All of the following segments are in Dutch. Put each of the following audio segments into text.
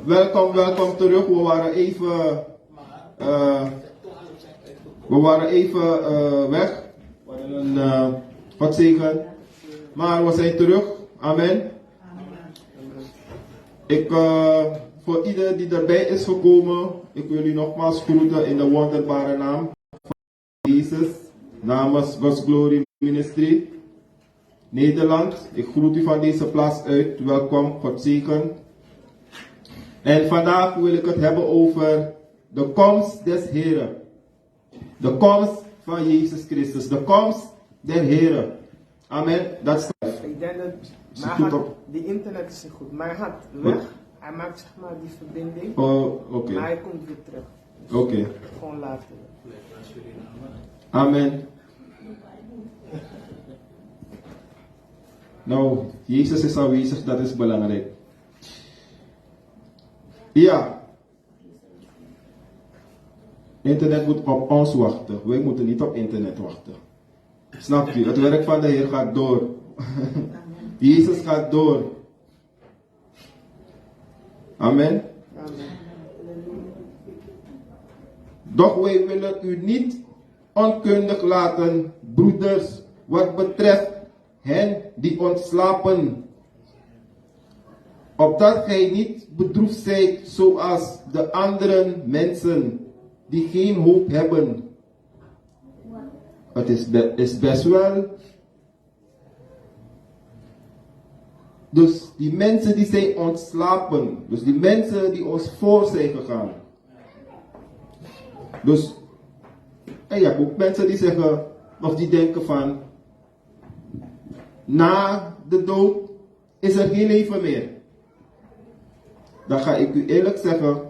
Welkom terug. We waren even weg. We hadden een Godzegen. Maar we zijn terug. Amen. Voor ieder die erbij is gekomen, ik wil jullie nogmaals groeten in de wonderbare naam van Jezus. Namens God's Glory Ministry Nederland. Ik groet u van deze plaats uit. Welkom, God zegen. En vandaag wil ik het hebben over de komst des Heren. De komst van Jezus Christus. De komst der Heren. Amen. Dat is ik denk dat die internet is niet goed. Maar hij gaat weg. Hij maakt zeg maar die verbinding. Oh, oké. Maar hij komt weer terug. Dus oké. Gewoon later. Amen. Nou, Jezus is aanwezig, dat is belangrijk. Ja. Internet moet op ons wachten. Wij moeten niet op internet wachten. Snap je? Het werk van de Heer gaat door. Jezus gaat door. Amen. Doch wij willen u niet onkundig laten, broeders, wat betreft hen die ontslapen. Opdat gij niet bedroefd zijt zoals de andere mensen die geen hoop hebben. Het is best wel. Dus die mensen die zijn ontslapen. Dus die mensen die ons voor zijn gegaan. Dus, en je hebt ook mensen die zeggen, of die denken van, na de dood is er geen leven meer. Dan ga ik u eerlijk zeggen,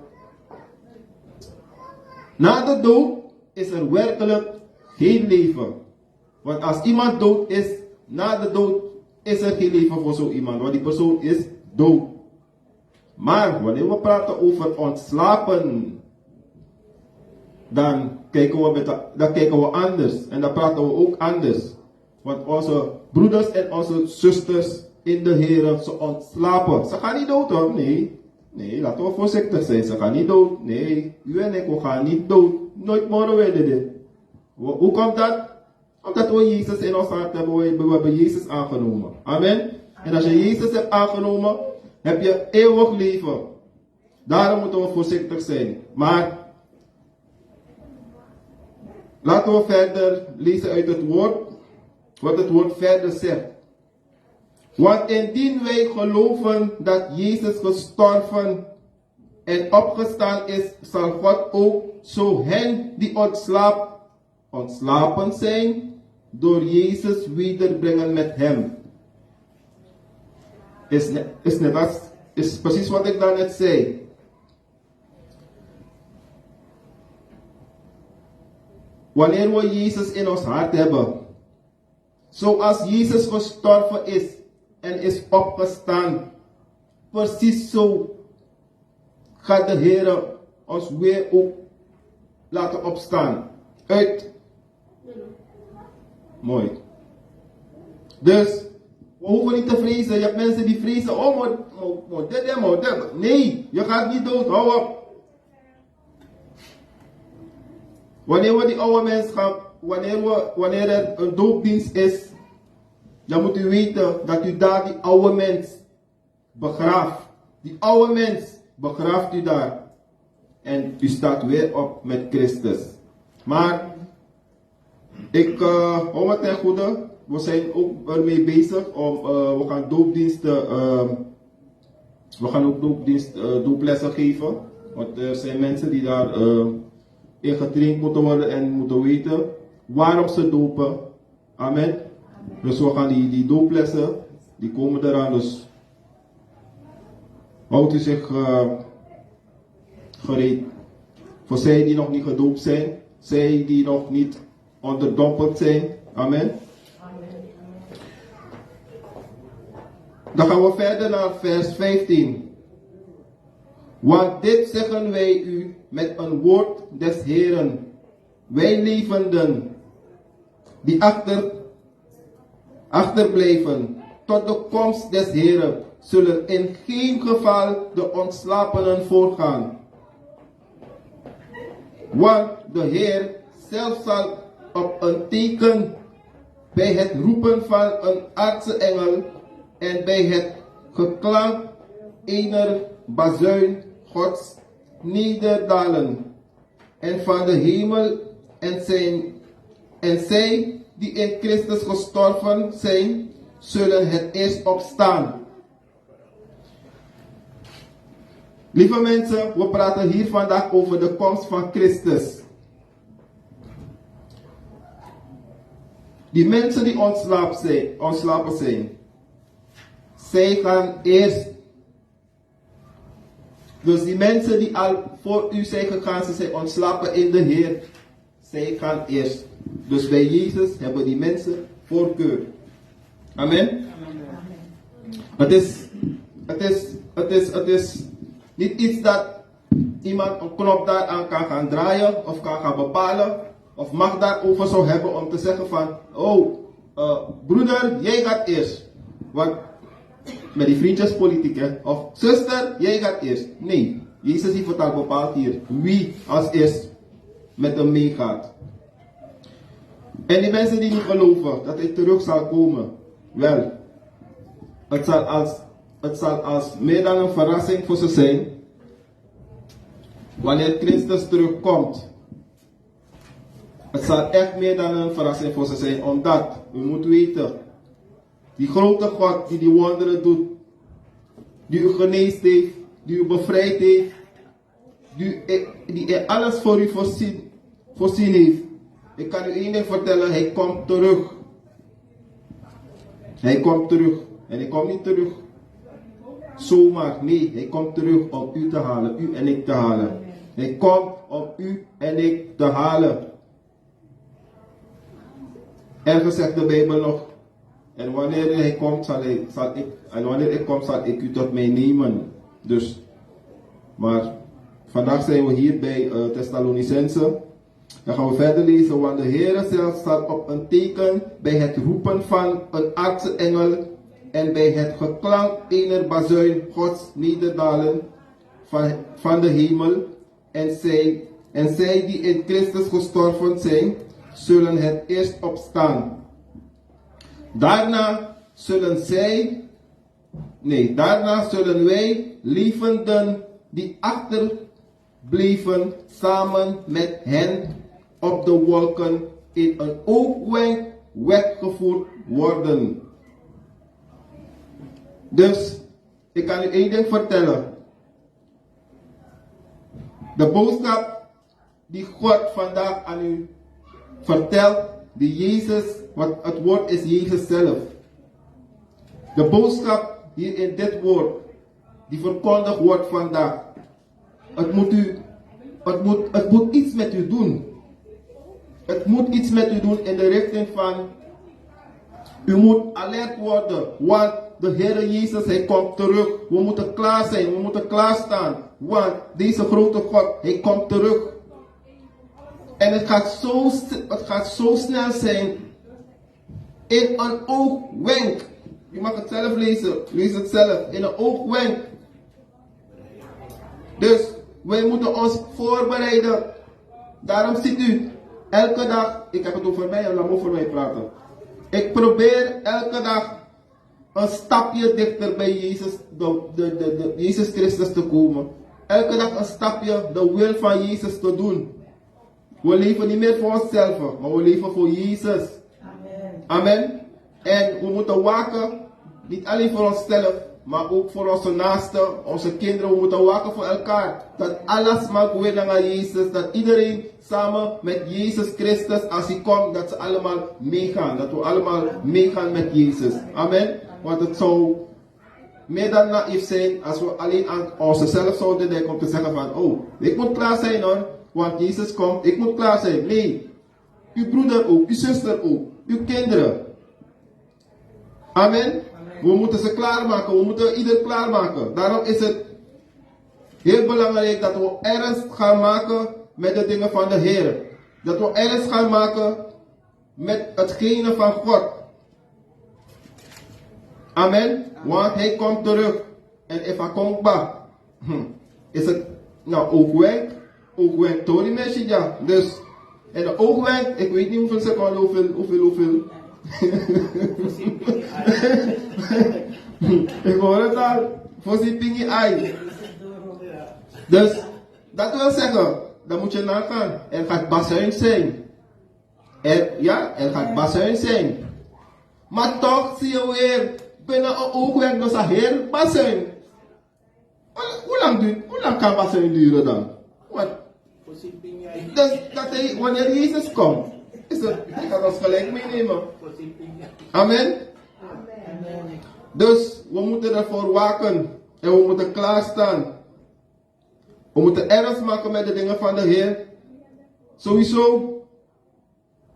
na de dood is er werkelijk geen leven. Want als iemand dood is, na de dood is er geen leven voor zo iemand. Want die persoon is dood. Maar wanneer we praten over ontslapen, dan kijken we anders. En dan praten we ook anders. Want onze broeders en onze zusters in de Heer, ze ontslapen. Ze gaan niet dood hoor, nee. Nee, laten we voorzichtig zijn. Ze gaan niet dood. Nee, u en ik, we gaan niet dood. Nooit morgen werden dit. Hoe komt dat? Omdat we Jezus in ons hart hebben. We hebben Jezus aangenomen. Amen. En als je Jezus hebt aangenomen, heb je eeuwig leven. Daarom moeten we voorzichtig zijn. Maar laten we verder lezen uit het woord. Wat het woord verder zegt. Want indien wij geloven dat Jezus gestorven en opgestaan is, zal God ook zo hen die ontslapen zijn, door Jezus wederbrengen met hem. Is precies wat ik daarnet zei. Wanneer we Jezus in ons hart hebben, zoals Jezus gestorven is en is opgestaan, precies zo gaat de Heer ons weer ook laten opstaan. Mooi. Dus, we hoeven niet te vrezen. Je hebt mensen die vrezen, dit. Nee, je gaat niet dood, hou op. Wanneer we die oude mens gaan, wanneer er een doopdienst is, dan moet u weten dat u daar die oude mens begraaft. Die oude mens begraaft u daar. En u staat weer op met Christus. Maar, ik hou het ten goede. We zijn ook ermee bezig om, we gaan ook dooplessen geven. Want er zijn mensen die daar in getraind moeten worden en moeten weten waarom ze dopen. Amen. Dus we gaan die dooplessen, die komen eraan. Dus houdt u zich gereed. Voor zij die nog niet gedoopt zijn, zij die nog niet onderdompeld zijn. Amen. Dan gaan we verder naar vers 15. Want dit zeggen wij u met een woord des Heeren. Wij levenden, die achterblijven tot de komst des Heeren. zullen in geen geval de ontslapenen voorgaan. Want de Heer zelf zal op een teken bij het roepen van een aartsengel en bij het geklank ener bazuin Gods nederdalen en van de hemel en zij die in Christus gestorven zijn, zullen het eerst opstaan. Lieve mensen, we praten hier vandaag over de komst van Christus. Die mensen die ontslapen zijn, zij gaan eerst. Dus die mensen die al voor u zijn gegaan, ze zijn ontslapen in de Heer, zij gaan eerst. Dus bij Jezus hebben die mensen voorkeur. Amen. Het is niet iets dat iemand een knop daar aan kan gaan draaien of kan gaan bepalen of mag daarover zou hebben om te zeggen van, broeder, jij gaat eerst. Want met die vriendjespolitiek, hè, of zuster, jij gaat eerst. Nee, Jezus heeft het al bepaald hier wie als eerst met hem meegaat. En die mensen die niet geloven dat hij terug zal komen, wel, het zal als meer dan een verrassing voor ze zijn wanneer Christus terugkomt. Het zal echt meer dan een verrassing voor ze zijn, omdat u moet weten, die grote God die wonderen doet, die u geneest heeft, die u bevrijd heeft, die alles voor u voorzien heeft. Ik kan u één ding vertellen, hij komt terug. Hij komt terug. En hij komt niet terug zomaar. Nee, hij komt terug om u te halen, u en ik te halen. Hij komt om u en ik te halen. Ergens zegt de Bijbel nog, en wanneer hij komt, wanneer ik kom, zal ik u tot mij nemen. Dus, maar vandaag zijn we hier bij Thessalonicense. Dan gaan we verder lezen, want de Heer zelf zal op een teken bij het roepen van een aartsengel en bij het geklank ener bazuin Gods nederdalen van de hemel en zij die in Christus gestorven zijn, zullen het eerst opstaan. Daarna zullen wij levenden die achterbleven samen met hen op de wolken in een oogwenk weggevoerd worden. Dus, ik kan u één ding vertellen. De boodschap die God vandaag aan u vertelt, die Jezus, wat het woord is Jezus zelf. De boodschap hier in dit woord, die verkondigd wordt vandaag. Het moet iets met u doen. Het moet iets met u doen in de richting van, u moet alert worden, want de Heer Jezus, hij komt terug. We moeten klaar zijn, we moeten klaarstaan, want deze grote God, hij komt terug. En het gaat zo snel zijn, in een oogwenk. Je mag het zelf lezen, lees het zelf, in een oogwenk. Dus, wij moeten ons voorbereiden. Daarom ziet u, elke dag, ik heb het over mij en laat me over mij praten. Ik probeer elke dag een stapje dichter bij Jezus, Jezus Christus te komen. Elke dag een stapje de wil van Jezus te doen. We leven niet meer voor onszelf, maar we leven voor Jezus. Amen. Amen. En we moeten waken, niet alleen voor onszelf, maar ook voor onze naasten, onze kinderen. We moeten waken voor elkaar. Dat alles mag weer naar Jezus. Dat iedereen samen met Jezus Christus, als hij komt, dat ze allemaal meegaan. Dat we allemaal meegaan met Jezus. Amen. Want het zou meer dan naïef zijn als we alleen aan onszelf zouden denken om te zeggen van, oh, ik moet klaar zijn hoor, want Jezus komt, ik moet klaar zijn. Nee, uw broeder ook, uw zuster ook, uw kinderen. Amen. We moeten ze klaarmaken, we moeten ieder klaarmaken. Daarom is het heel belangrijk dat we ernst gaan maken met de dingen van de Heer. Dat we ernst gaan maken met hetgene van God. Amen. Want hij komt terug. En if hij komt back, is het nou ook wenk Tori mensen ja. Dus, en de oogwenk, ik weet niet hoeveel seconden, hoeveel. Ik hoor het al, voorzien pingi ai. Dus, dat wil zeggen, dan moet je nagaan, er gaat bazuin zijn. Er gaat bazuin zijn. Maar toch zie je weer, binnen een oogwenk, dus een heel bazuin. Hoe lang kan bazuin duren dan? Wat? Dus wanneer Jezus komt, hij gaat ons gelijk meenemen. Amen. Dus we moeten ervoor waken en we moeten klaarstaan. We moeten ernst maken met de dingen van de Heer. Sowieso,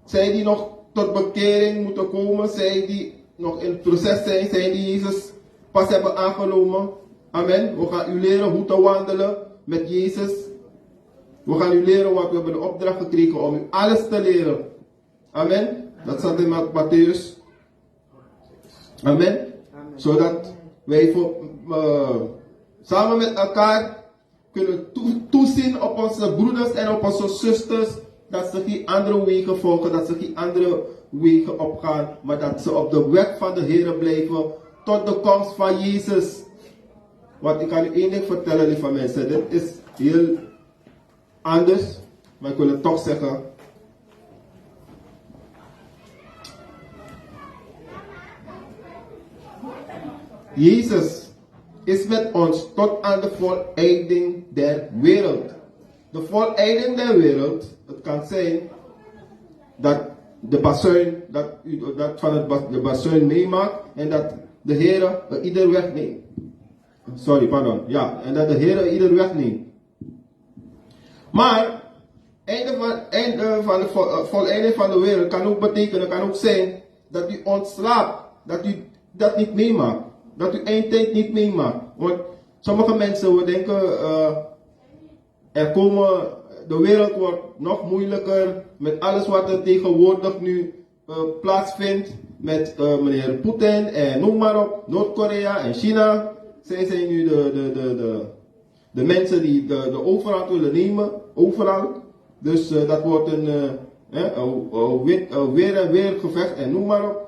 zij die nog tot bekering moeten komen, zij die nog in het proces zijn, zij die Jezus pas hebben aangenomen. Amen. We gaan u leren hoe te wandelen met Jezus. We gaan u leren wat we hebben de opdracht gekregen om u alles te leren. Amen. Dat staat in Matthäus. Amen. Zodat wij samen met elkaar kunnen toezien op onze broeders en op onze zusters. Dat ze geen andere wegen volgen, dat ze geen andere wegen opgaan. Maar dat ze op de weg van de Heer blijven tot de komst van Jezus. Want ik kan u één ding vertellen, lieve mensen. Dit is heel anders. Maar ik wil het toch zeggen. Jezus is met ons tot aan de voleinding der wereld. De voleinding der wereld, het kan zijn dat de bazuin, dat u dat van de bazuin meemaakt en dat de Heer ieder wegneemt. En dat de Heer ieder wegneemt. Maar einde van de voleinding van de wereld kan ook betekenen, kan ook zijn dat u ontslaapt, dat u dat niet meemaakt. Dat u eindtijd niet meemaakt. Want sommige mensen, we denken, de wereld wordt nog moeilijker met alles wat er tegenwoordig nu plaatsvindt. Met meneer Poetin en noem maar op, Noord-Korea en China. Zij zijn nu de mensen die de overhand willen nemen, overal. Dus dat wordt een weer en weer gevecht en noem maar op.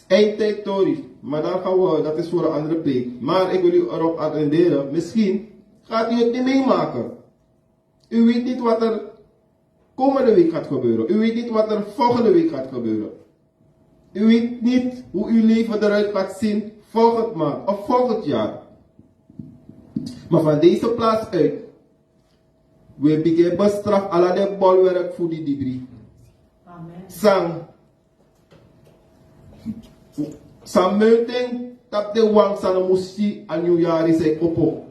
Eindtijd Tori. Maar daar gaan we, dat is voor een andere preek. Maar ik wil u erop attenderen. Misschien gaat u het niet meemaken. U weet niet wat er komende week gaat gebeuren. U weet niet wat er volgende week gaat gebeuren. U weet niet hoe uw leven eruit gaat zien volgend maand of volgend jaar. Maar van deze plaats uit, we beginnen bestraf alle de bolwerk voor die debris. Amen. Samuiting tap de wang san musi aan nieuwjaar is hij op.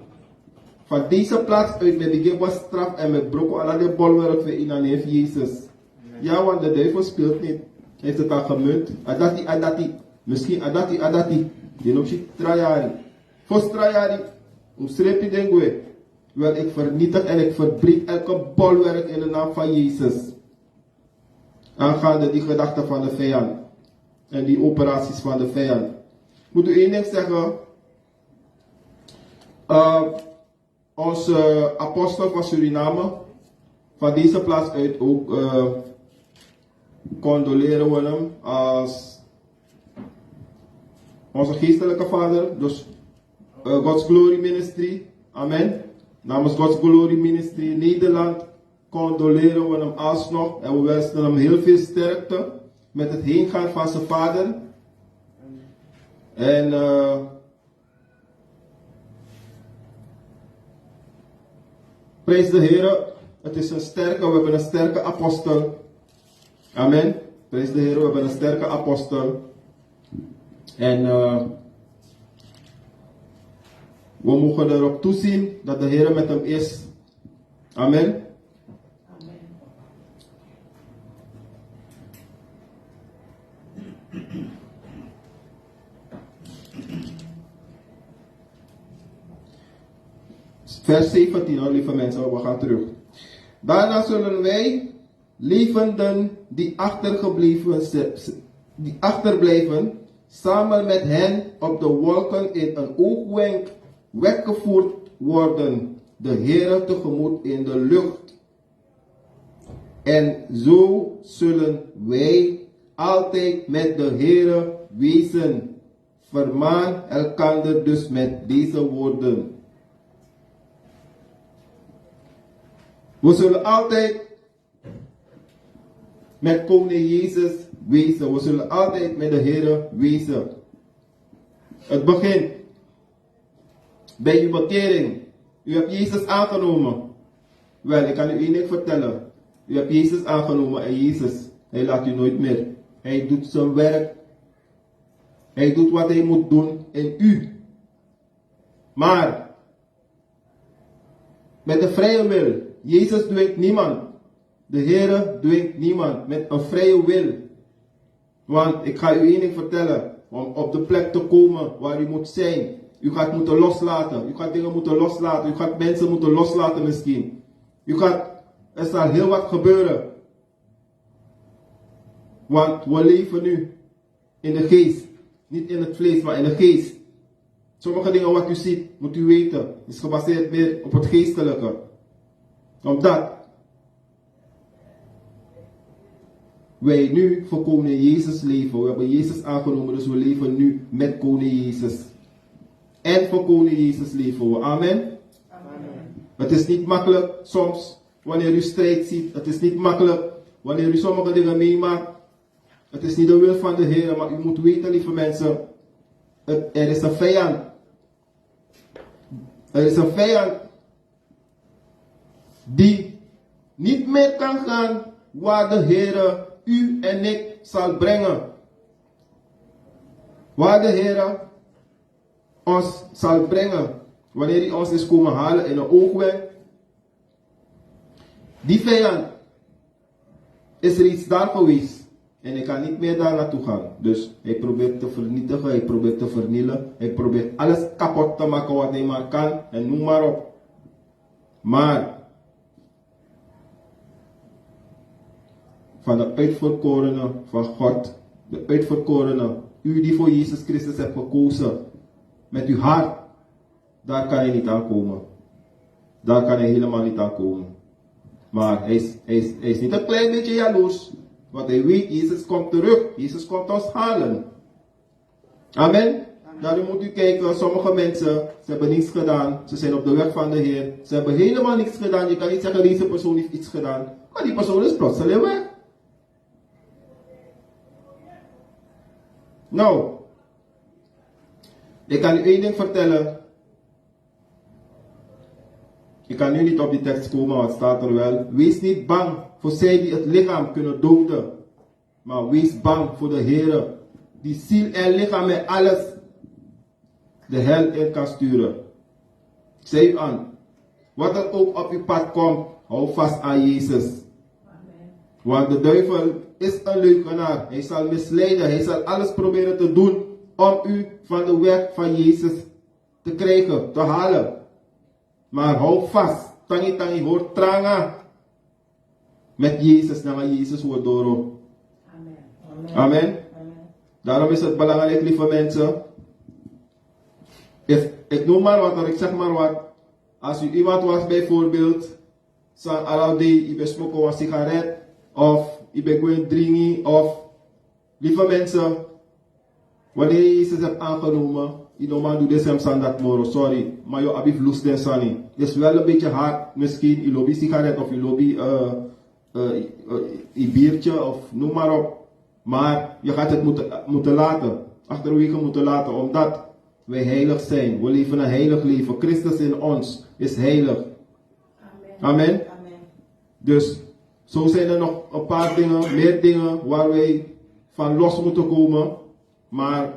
Van deze plaats uit met de straf en met brokken alle de bolwerk voor in de neef Jezus. Ja, want de duivel speelt niet. Hij heeft het al gemunt. Adati. Misschien adati. Die noemt je trajari. Vos trajari. Hoe streep je dengue? Wel, ik vernietig en ik verbreek elke bolwerk in de naam van Jezus. Aangaande die gedachten van de vijand. En die operaties van de vijand. Moet u één ding zeggen. Onze apostel van Suriname. Van deze plaats uit ook. Condoleren we hem. Als onze geestelijke vader. Dus God's Glory Ministry. Amen. Namens God's Glory Ministry Nederland. Condoleren we hem alsnog. En we wensen hem heel veel sterkte. Met het heengaan van zijn vader. En prijs de Heer. Het is we hebben een sterke apostel. Amen. Prijs de Heer, we hebben een sterke apostel. En we mogen erop toezien dat de Heer met hem is. Amen. Vers 17, lieve mensen, we gaan terug. Daarna zullen wij levenden die achterblijven samen met hen op de wolken in een oogwenk weggevoerd worden, de Heere tegemoet in de lucht. En zo zullen wij altijd met de Heere wezen. Vermaan elkander dus met deze woorden. We zullen altijd met koning Jezus wezen. We zullen altijd met de Heere wezen. Het begint bij uw bekering. U hebt Jezus aangenomen. Wel, ik kan u één ding vertellen. U hebt Jezus aangenomen en Jezus, hij laat u nooit meer. Hij doet zijn werk. Hij doet wat hij moet doen in u. Maar, met de vrije wil. Jezus dwingt niemand. De Heere dwingt niemand met een vrije wil. Want ik ga u één ding vertellen. Om op de plek te komen waar u moet zijn. U gaat moeten loslaten. U gaat dingen moeten loslaten. U gaat mensen moeten loslaten misschien. Er zal heel wat gebeuren. Want we leven nu in de geest. Niet in het vlees, maar in de geest. Sommige dingen wat u ziet, moet u weten, is gebaseerd meer op het geestelijke. Omdat wij nu voor koning Jezus leven. We hebben Jezus aangenomen, dus we leven nu met koning Jezus. En voor koning Jezus leven we. Amen. Amen. Het is niet makkelijk soms, wanneer u strijd ziet. Het is niet makkelijk wanneer u sommige dingen meemaakt. Het is niet de wil van de Heer, maar u moet weten, lieve mensen, er is een vijand. Er is een vijand die niet meer kan gaan waar de Heer u en ik zal brengen. Waar de Heer ons zal brengen, wanneer hij ons is komen halen in een oogwenk. Die vijand is reeds daar geweest. En ik kan niet meer daar naartoe gaan. Dus hij probeert te vernietigen, hij probeert te vernielen. Hij probeert alles kapot te maken wat hij maar kan. En noem maar op. Maar van de uitverkorenen van God, de uitverkorenen, u die voor Jezus Christus hebt gekozen, met uw hart, daar kan je niet aankomen. Daar kan hij helemaal niet aankomen. Maar hij is niet een klein beetje jaloers. Want hij weet, Jezus komt terug. Jezus komt ons halen. Amen. Daarom moet u kijken, sommige mensen, ze hebben niets gedaan. Ze zijn op de weg van de Heer. Ze hebben helemaal niets gedaan. Je kan niet zeggen, deze persoon heeft iets gedaan. Maar die persoon is plotseling weg. Nou, ik kan u één ding vertellen. Ik kan nu niet op die tekst komen, wat staat er wel. Wees niet bang voor zij die het lichaam kunnen doden. Maar wees bang voor de Heer, die ziel en lichaam en alles de hel in kan sturen. Ik zeg u aan, wat er ook op uw pad komt, hou vast aan Jezus. Amen. Want de duivel is een leugenaar. Hij zal misleiden, hij zal alles proberen te doen om u van de weg van Jezus te krijgen, te halen. Maar hou vast. Tangi tangi hoort tranga. Met Jezus, naar Jezus wordt door. Amen. Amen. Amen. Daarom is het belangrijk, lieve mensen. Ik noem maar wat, ik zeg maar wat. Als u iemand was bijvoorbeeld, san alaude, je bent smoken een sigaret, of je bent gewoon drinken, of lieve mensen, wanneer je Jezus hebt aangenomen, je normaal doet dit hem dat moro, sorry, maar je hebt lust den sani. Het is wel een beetje hard, misschien je lobby sigaret of je lobby een biertje of noem maar op. Maar je gaat het moeten laten, achterwege moeten laten, omdat wij heilig zijn. We leven een heilig leven. Christus in ons is heilig. Amen. Amen. Amen. Dus zo zijn er nog een paar dingen, meer dingen waar wij van los moeten komen. Maar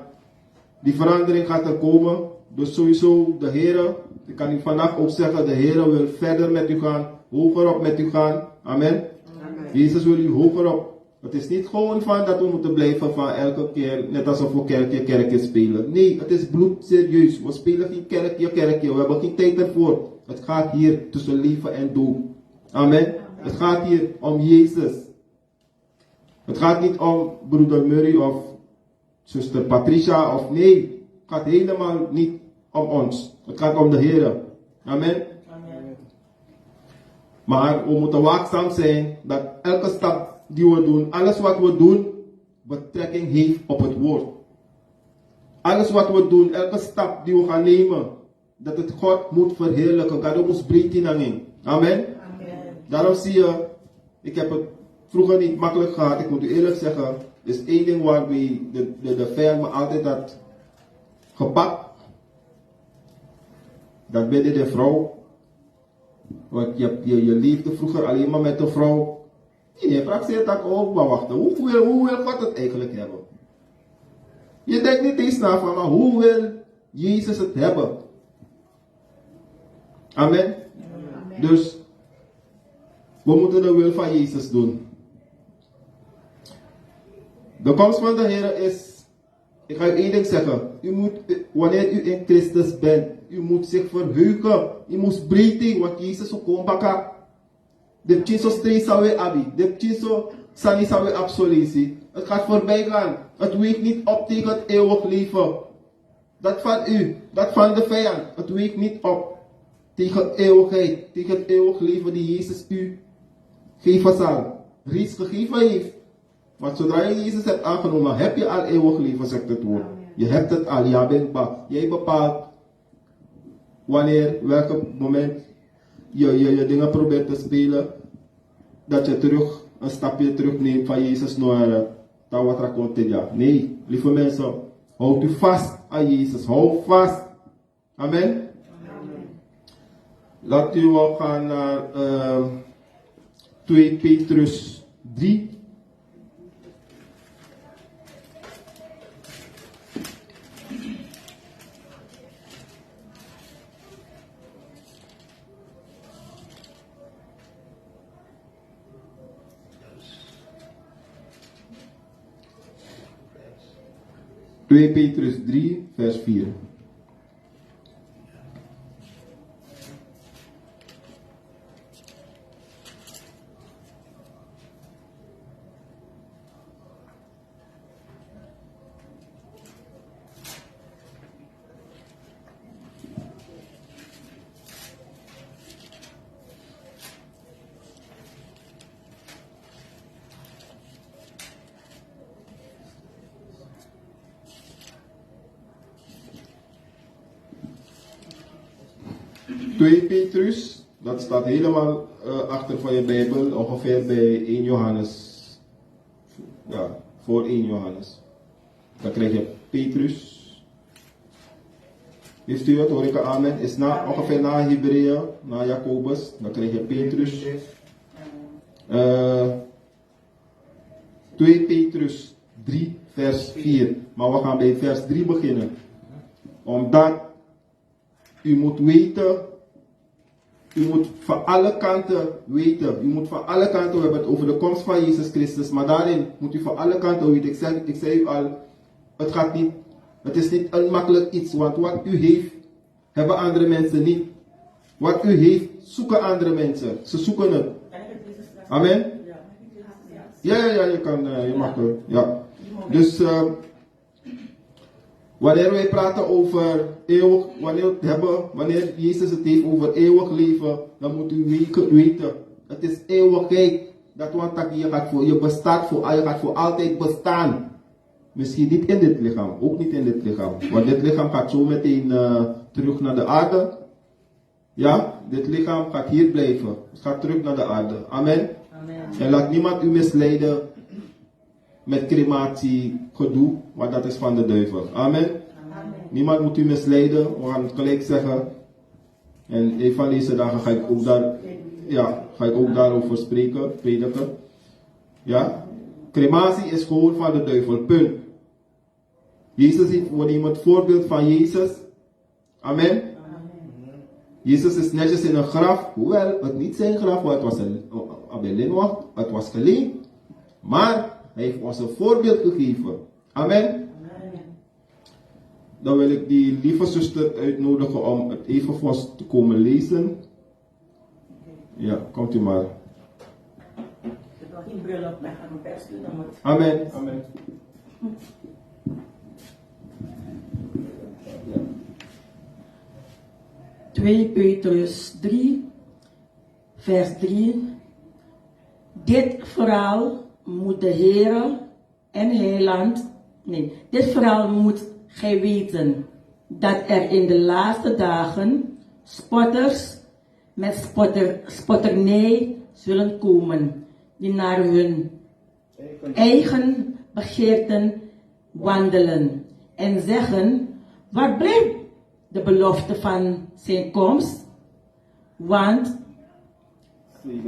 die verandering gaat er komen. Dus sowieso de Heer, ik kan u vandaag ook zeggen, de Heer wil verder met u gaan, hoger op met u gaan. Amen. Amen. Jezus wil u hoger op. Het is niet gewoon van dat we moeten blijven van elke keer, net alsof we kerkje spelen. Nee, het is bloedserieus. We spelen geen kerkje. We hebben geen tijd ervoor. Het gaat hier tussen leven en dood. Amen. Amen. Het gaat hier om Jezus. Het gaat niet om broeder Murray of zuster Patricia of nee. Het gaat helemaal niet om ons. Het gaat om de Heer. Amen. Maar we moeten waakzaam zijn dat elke stap die we doen, alles wat we doen, betrekking heeft op het woord. Alles wat we doen, elke stap die we gaan nemen, dat het God moet verheerlijken. God moet breken. Amen. Amen. Daarom zie je, ik heb het vroeger niet makkelijk gehad, ik moet u eerlijk zeggen. Is één ding waar de vijand me altijd had gepakt. Dat ben je de vrouw. Want je leefde vroeger alleen maar met de vrouw. Nee, praktiseert dat ook, maar wacht. Hoe wil God het eigenlijk hebben? Je denkt niet eens na van, maar hoe wil Jezus het hebben? Amen. Amen. Dus, we moeten de wil van Jezus doen. De komst van de Heer is, ik ga u één ding zeggen. U moet, wanneer u in Christus bent, u moet zich verheugen. U moet breken, want Jezus ook komt bakken. De chiso stress sawe abi. De chiso sani sawe absolutie. Het gaat voorbij gaan. Het weegt niet op tegen het eeuwig leven. Dat van u, dat van de vijand. Het weegt niet op tegen eeuwigheid. Tegen het eeuwig leven die Jezus u geven zal. Reeds gegeven heeft. Want zodra je Jezus hebt aangenomen, heb je al eeuwig leven, zegt het woord. Je hebt het al, jij bepaalt wanneer, welk moment je dingen probeert te spelen, dat je terug een stapje terugneemt van Jezus naar wat raconte ja. Nee, lieve mensen, houd u vast aan Jezus, houd vast. Amen. Amen. Laat u wel gaan naar 2 Petrus 3. Twee Petrus 3, vers 4. Twee Petrus, dat staat helemaal achter van je Bijbel, ongeveer bij 1 Johannes. Ja, voor 1 Johannes. Dan krijg je Petrus. Heeft u het? Hoor ik een amen? Is ongeveer na Hebreeën, na Jacobus. Dan krijg je Petrus. 2 Petrus 3, vers 4. Maar we gaan bij vers 3 beginnen. Omdat u moet weten. U moet van alle kanten weten. U moet van alle kanten, we hebben het over de komst van Jezus Christus. Maar daarin moet u van alle kanten weten. Ik zei u al, het is niet een makkelijk iets. Want wat u heeft, hebben andere mensen niet. Wat u heeft, zoeken andere mensen. Ze zoeken het. Amen? Ja, je kan, je mag het. Ja. Dus, wanneer wij praten over eeuwig, wanneer Jezus het heeft over eeuwig leven, dan moet u weten, het is eeuwigheid. Dat want je bestaat je gaat voor altijd bestaan. Misschien niet in dit lichaam, ook niet in dit lichaam. Want dit lichaam gaat zo meteen terug naar de aarde. Ja, dit lichaam gaat hier blijven. Het gaat terug naar de aarde. Amen. Amen. En laat niemand u misleiden met crematie gedoe, want dat is van de duivel. Amen. Amen. Niemand moet u misleiden, we gaan het gelijk zeggen. En een van deze dagen ga ik ook daarover spreken, prediken. Ja, crematie is gewoon van de duivel, punt. Jezus heeft, we nemen het voorbeeld van Jezus. Amen. Amen. Jezus is netjes in een graf, hoewel het niet zijn graf was, het was geleend. Maar hij heeft ons een voorbeeld gegeven. Amen. Amen. Dan wil ik die lieve zuster uitnodigen om het even voor ons te komen lezen. Ja, komt u maar. Ik heb nog geen bril op, maar ik ga mijn pers doen. Amen. Amen. 2 Petrus 3, vers 3. Dit vooral moet de Heere en Heiland, dit vooral moet gij weten, dat er in de laatste dagen spotters met spotternij zullen komen, die naar hun eigen begeerten wandelen en zeggen, waar blijft de belofte van zijn komst? Want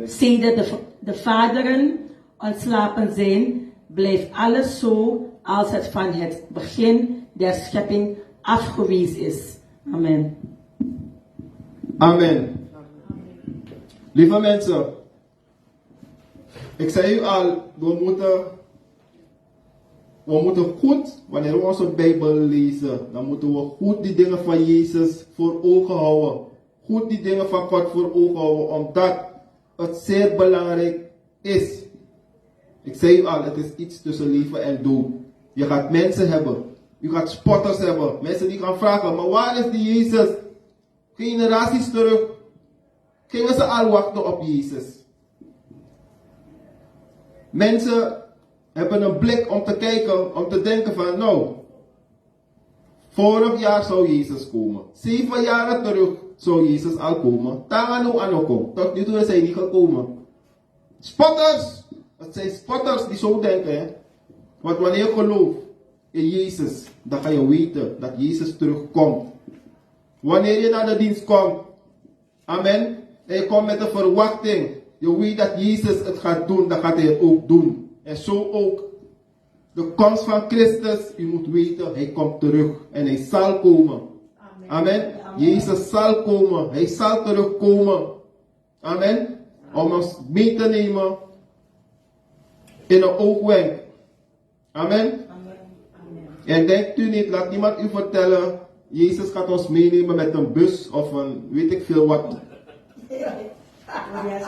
sedert de vaderen ontslapen zijn, blijft alles zo als het van het begin der schepping afgewezen is. Amen. Amen. Lieve mensen, ik zei u al, we moeten goed, wanneer we onze Bijbel lezen, dan moeten we goed die dingen van Jezus voor ogen houden. Goed die dingen van God voor ogen houden, omdat het zeer belangrijk is. Ik zei u al, het is iets tussen leven en dood. Je gaat mensen hebben, je gaat spotters hebben, mensen die gaan vragen, maar waar is die Jezus? Generaties terug, gingen ze al wachten op Jezus. Mensen hebben een blik om te kijken, om te denken van, nou, vorig jaar zou Jezus komen. 7 jaar terug zou Jezus al komen. Tangano anoko. Tot nu toe is hij niet gekomen. Spotters! Het zijn spotters die zo denken. Hè? Want wanneer je gelooft in Jezus, dan ga je weten dat Jezus terugkomt. Wanneer je naar de dienst komt, amen, en je komt met een verwachting, je weet dat Jezus het gaat doen, dan gaat hij het ook doen. En zo ook de komst van Christus, u moet weten, hij komt terug en hij zal komen. Amen. Amen. Jezus zal komen, hij zal terugkomen. Amen. Om ons mee te nemen in een oogwenk. Amen. Amen. En denkt u niet, laat niemand u vertellen, Jezus gaat ons meenemen met een bus of een weet ik veel wat.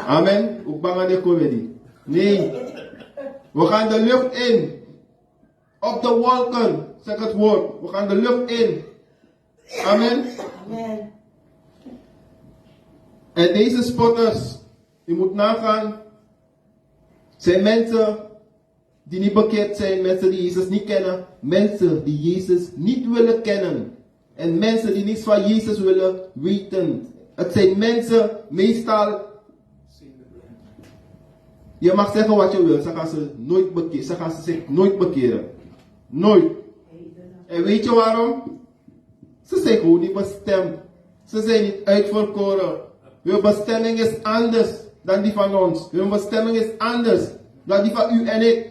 Amen. Ook bang aan de comedie. Nee. We gaan de lucht in. Op de wolken, zeg het woord. We gaan de lucht in. Amen. Amen. En deze spotters, je moet nagaan, zijn mensen die niet bekeerd zijn, mensen die Jezus niet kennen, mensen die Jezus niet willen kennen. En mensen die niets van Jezus willen weten. Het zijn mensen, meestal, je mag zeggen wat je wil, ze gaan zich nooit bekeren. Nooit. En weet je waarom? Ze zijn gewoon niet bestemd. Ze zijn niet uitverkoren. Hun bestemming is anders dan die van ons. Hun bestemming is anders dan die van u en ik.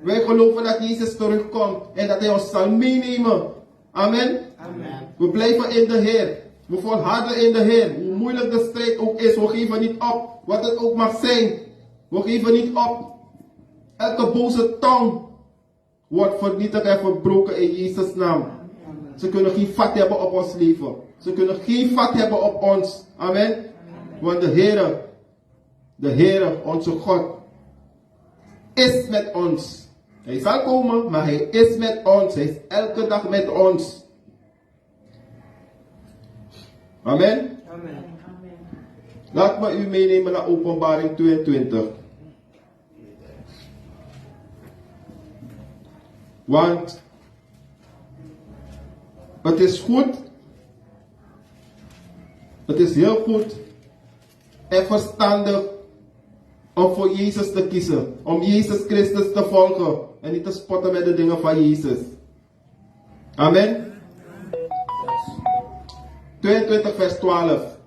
Wij geloven dat Jezus terugkomt en dat hij ons zal meenemen. Amen. Amen. We blijven in de Heer. We volharden in de Heer. Hoe moeilijk de strijd ook is, we geven niet op. Wat het ook mag zijn. We geven niet op. Elke boze tong wordt vernietigd en verbroken in Jezus' naam. Ze kunnen geen vat hebben op ons leven. Ze kunnen geen vat hebben op ons. Amen. Want de Heere, onze God, is met ons. Hij zal komen, maar hij is met ons. Hij is elke dag met ons. Amen. Amen. Laat me u meenemen naar Openbaring 22. Want het is goed, het is heel goed en verstandig om voor Jezus te kiezen. Om Jezus Christus te volgen en niet te spotten met de dingen van Jezus. Amen. 22 vers 12.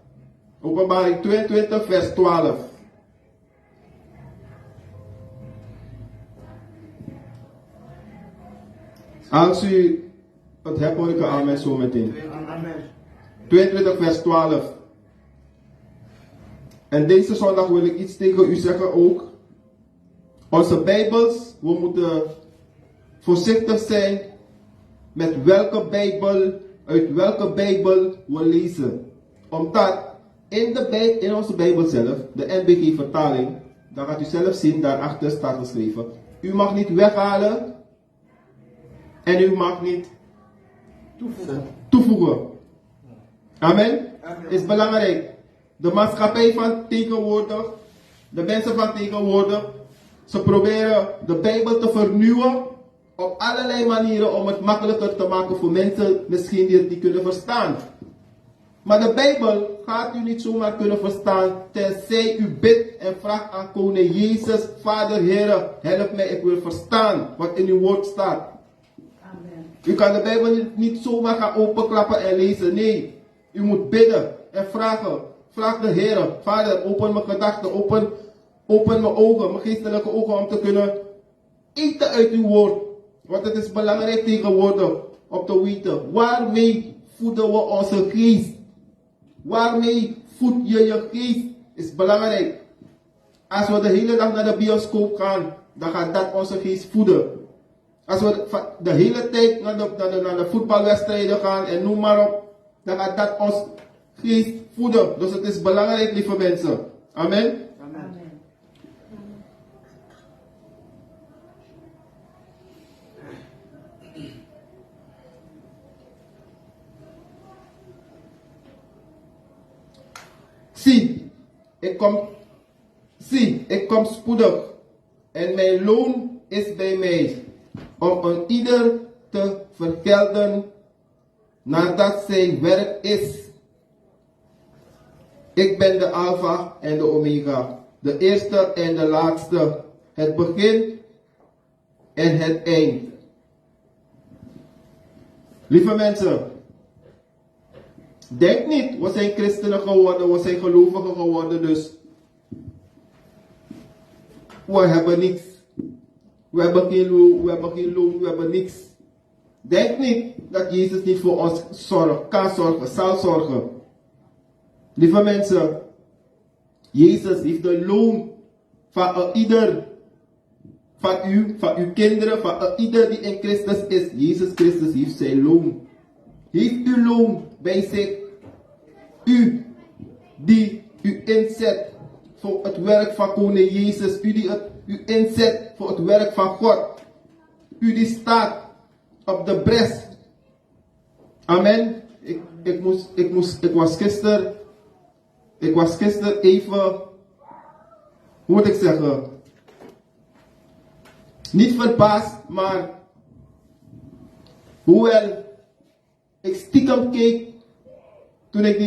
Openbaring 22 vers 12. Als u het hebt, hoor ik een amen zo meteen. 22 vers 12. En deze zondag wil ik iets tegen u zeggen ook. Onze Bijbels, we moeten voorzichtig zijn met welke Bijbel, uit welke Bijbel we lezen. Omdat in onze Bijbel zelf, de NBG vertaling, dan gaat u zelf zien, daarachter staat geschreven. U mag niet weghalen en u mag niet toevoegen. Amen. Is belangrijk. De maatschappij van tegenwoordig, de mensen van tegenwoordig, ze proberen de Bijbel te vernieuwen op allerlei manieren om het makkelijker te maken voor mensen misschien die het niet kunnen verstaan. Maar de Bijbel gaat u niet zomaar kunnen verstaan tenzij u bidt en vraagt aan koning Jezus, Vader, Heere, help mij, ik wil verstaan wat in uw woord staat. Amen. U kan de Bijbel niet zomaar gaan openklappen en lezen. Nee, u moet bidden en vragen. Vraag de Heer, Vader, open mijn gedachten, open mijn ogen, mijn geestelijke ogen om te kunnen eten uit uw woord. Want het is belangrijk tegenwoordig om te weten, waarmee voeden we onze geest? Waarmee voed je je geest? Is belangrijk. Als we de hele dag naar de bioscoop gaan, dan gaat dat onze geest voeden. Als we de hele tijd naar de voetbalwedstrijden gaan en noem maar op, dan gaat dat ons geest voeden. Dus het is belangrijk, lieve mensen. Amen. Amen. Zie, ik kom spoedig en mijn loon is bij mij, om een ieder te vergelden nadat zijn werk is. Ik ben de Alpha en de Omega, de eerste en de laatste, het begin en het eind. Lieve mensen, denk niet, we zijn christenen geworden, we zijn gelovigen geworden, dus we hebben niks. We hebben geen loon, we hebben niks. Denk niet dat Jezus niet voor ons kan zorgen, zal zorgen. Lieve mensen, Jezus heeft de loon van ieder, van uw kinderen, van ieder die in Christus is. Jezus Christus heeft zijn loon. Heeft uw loon bij zich. U die u inzet voor het werk van koning Jezus. U die u inzet voor het werk van God. U die staat op de bres. Amen. Ik was gisteren even, hoe moet ik zeggen, niet verbaasd, maar hoewel ik stiekem keek toen ik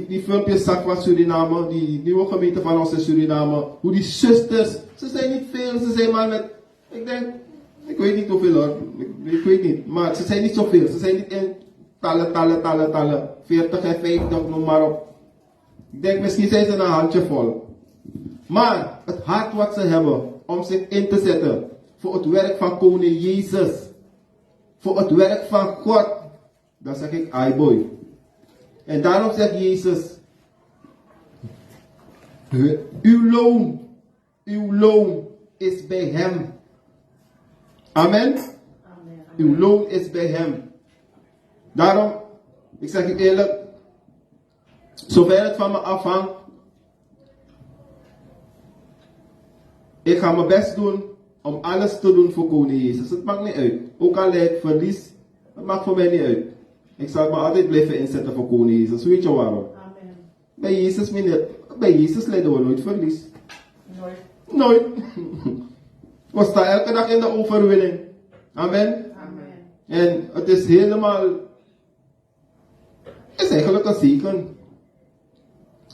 die filmpjes zag van Suriname, die nieuwe gemeente van ons in Suriname, hoe die zusters, ze zijn niet veel, ze zijn maar met, ik denk, ik weet niet hoeveel hoor, ik weet niet, maar ze zijn niet zoveel, ze zijn niet in tallen, 40 en 50, noem maar op. Ik denk misschien zijn ze een handjevol. Maar het hart wat ze hebben om zich in te zetten voor het werk van koning Jezus, voor het werk van God, dan zeg ik, ai boy. En daarom zegt Jezus, uw loon is bij hem. Amen. Uw loon is bij hem. Daarom, ik zeg u eerlijk, zover het van me afhangt, ik ga mijn best doen om alles te doen voor koning Jezus. Het maakt niet uit. Ook al leid verlies, het maakt voor mij niet uit. Ik zal me altijd blijven inzetten voor koning Jezus. Weet je waarom? Amen. Bij Jezus leiden we nooit verlies. Nooit. We staan elke dag in de overwinning. Amen. Amen. En het is helemaal, is eigenlijk een zegen.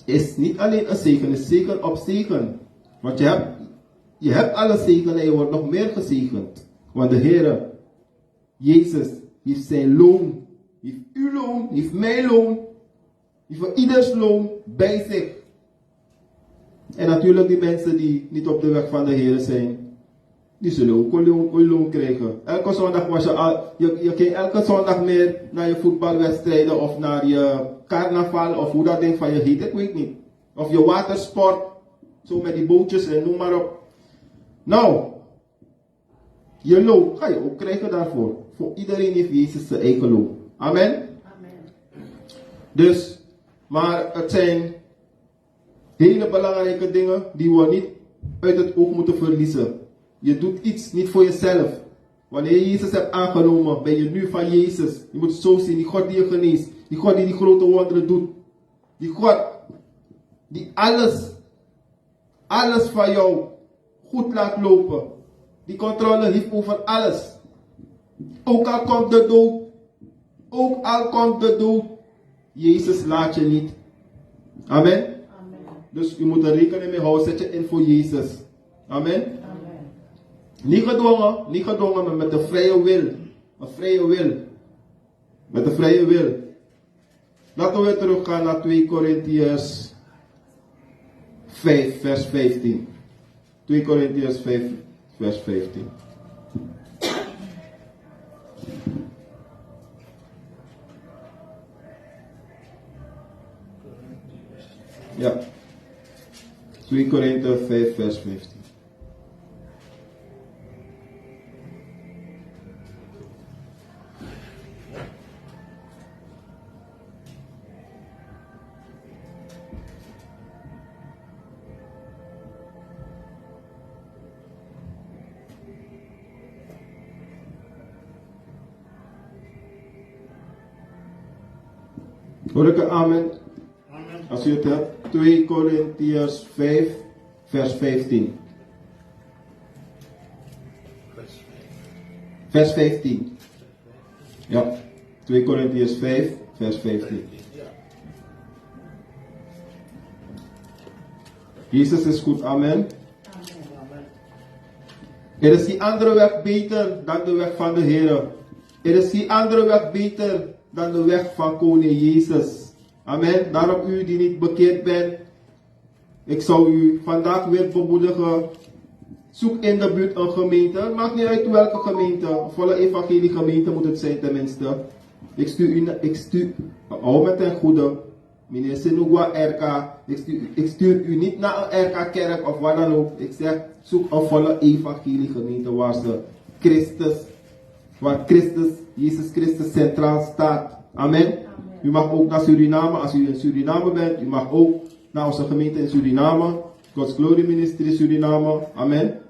Is niet alleen een zegen, is zegen op zegen. Want je hebt alle zegen en je wordt nog meer gezegend. Want de Heer, Jezus, heeft zijn loon, heeft uw loon, heeft mijn loon, heeft voor ieders loon bij zich. En natuurlijk die mensen die niet op de weg van de Heer zijn, die zullen ook een loon krijgen. Elke zondag was je ging elke zondag meer naar je voetbalwedstrijden of naar je carnaval of hoe dat ding van je heet, ik weet niet. Of je watersport, zo met die bootjes en noem maar op. Nou, je loon ga je ook krijgen daarvoor. Voor iedereen heeft Jezus zijn eigen loon. Amen? Amen. Dus, maar het zijn hele belangrijke dingen die we niet uit het oog moeten verliezen. Je doet iets niet voor jezelf. Wanneer je Jezus hebt aangenomen, ben je nu van Jezus. Je moet het zo zien, die God die je geneest, die God die grote wonderen doet. Die God die alles van jou goed laat lopen. Die controle heeft over alles. Ook al komt de dood, Jezus laat je niet. Amen. Amen. Dus u moet er rekening mee houden, zet je in voor Jezus. Amen. Amen. Niet gedwongen, maar met de vrije wil. Een vrije wil. Met de vrije wil. Laten we teruggaan naar 2 Korintiërs 5, vers 15. 2 Korintiërs 5, vers 15. Ja. 2 Korintiërs 5, vers 15. Hoor ik een amen? Amen. Als u het hebt, 2 Korintiërs 5, vers 15. Vers 15. Ja, 2 Korintiërs 5, vers 15. Jezus is goed, amen. Er is geen andere weg beter dan de weg van de Heer. Er is geen andere weg beter dan de weg van koning Jezus. Amen. Daarom u die niet bekend bent, ik zou u vandaag weer bemoedigen. Zoek in de buurt een gemeente. Maakt niet uit welke gemeente. Een volle evangelie gemeente moet het zijn tenminste. Ik stuur hou met ten goede. Meneer Sinugwa RK. Ik stuur u niet naar een RK-kerk of wat dan ook. Ik zeg, zoek een volle evangelie gemeente waar Jezus Christus centraal staat. Amen. U mag ook naar Suriname, als u in Suriname bent. U mag ook naar onze gemeente in Suriname. God's Glory Ministry Suriname. Amen. Amen.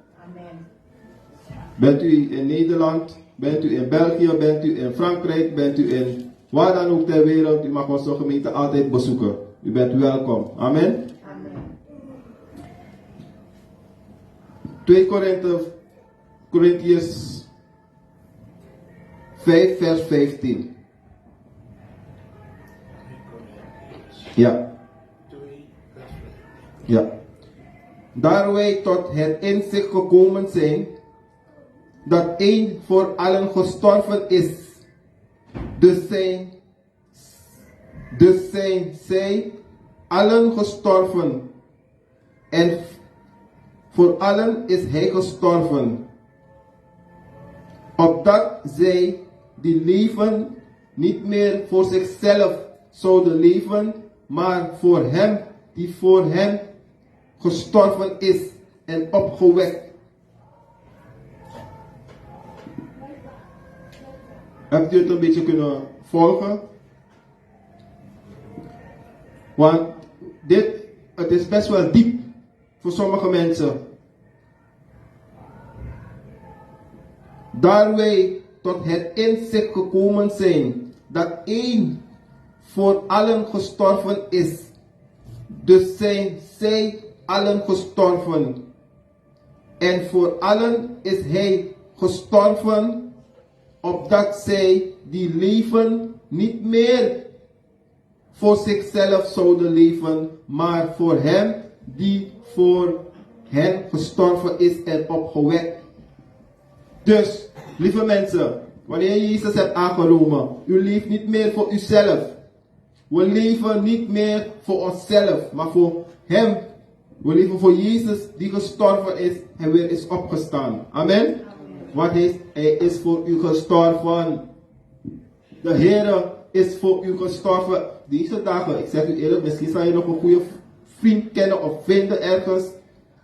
Bent u in Nederland, bent u in België, bent u in Frankrijk, bent u in waar dan ook ter wereld. U mag onze gemeente altijd bezoeken. U bent welkom. Amen. Amen. 2 Korintiërs 5 vers 15. Ja. Ja. Daar wij tot het inzicht gekomen zijn dat één voor allen gestorven is. Dus zijn zij allen gestorven. En voor allen is hij gestorven. Opdat zij die leven niet meer voor zichzelf zouden leven, maar voor hem die voor hen gestorven is en opgewekt. Hebt u het een beetje kunnen volgen? Want het is best wel diep voor sommige mensen. Daar wij tot het inzicht gekomen zijn dat één voor allen gestorven is. Dus zijn zij allen gestorven. En voor allen is hij gestorven, opdat zij die leven niet meer voor zichzelf zouden leven, maar voor hem die voor hen gestorven is en opgewekt. Dus, lieve mensen, wanneer je Jezus hebt aangenomen, u leeft niet meer voor uzelf. We leven niet meer voor onszelf, maar voor hem. We leven voor Jezus die gestorven is en weer is opgestaan. Amen. Want hij is voor u gestorven. De Heer is voor u gestorven. Deze dagen, ik zeg u eerlijk, misschien zou je nog een goede vriend kennen of vinden ergens,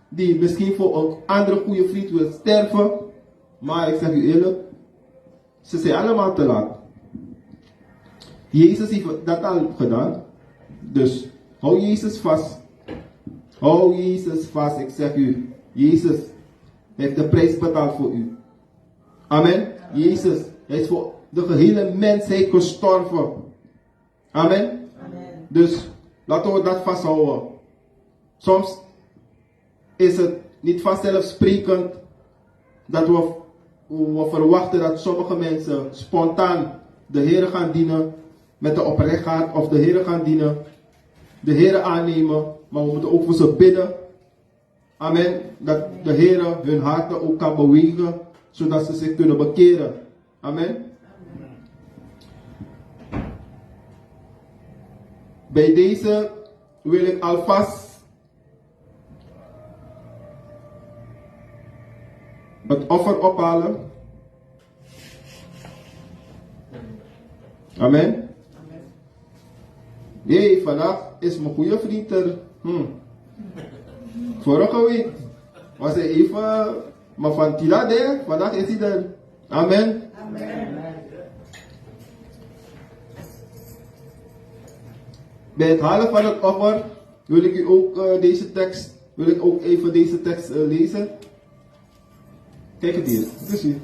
die misschien voor een andere goede vriend wil sterven. Maar ik zeg u eerlijk, ze zijn allemaal te laat. Jezus heeft dat al gedaan. Dus hou Jezus vast. Hou Jezus vast. Ik zeg u, Jezus heeft de prijs betaald voor u. Amen. Jezus, hij is voor de gehele mensheid gestorven. Amen. Amen. Dus Laten we dat vasthouden. Soms is het niet vanzelfsprekend dat we verwachten dat sommige mensen spontaan de Heer gaan dienen met de oprechtheid of de Heer gaan dienen, de Heer aannemen, maar we moeten ook voor ze bidden. Amen. Dat de Heer hun harten ook kan bewegen, zodat ze zich kunnen bekeren. Amen. Bij deze wil ik alvast het offer ophalen. Amen. Nee, vandaag is mijn goede vriend er. Vorige week was hij even, maar van Tilade, vandaag is hij er. Amen. Amen. Bij het halen van het offer wil ik u ook even deze tekst lezen. Kijk het hier, dus hier.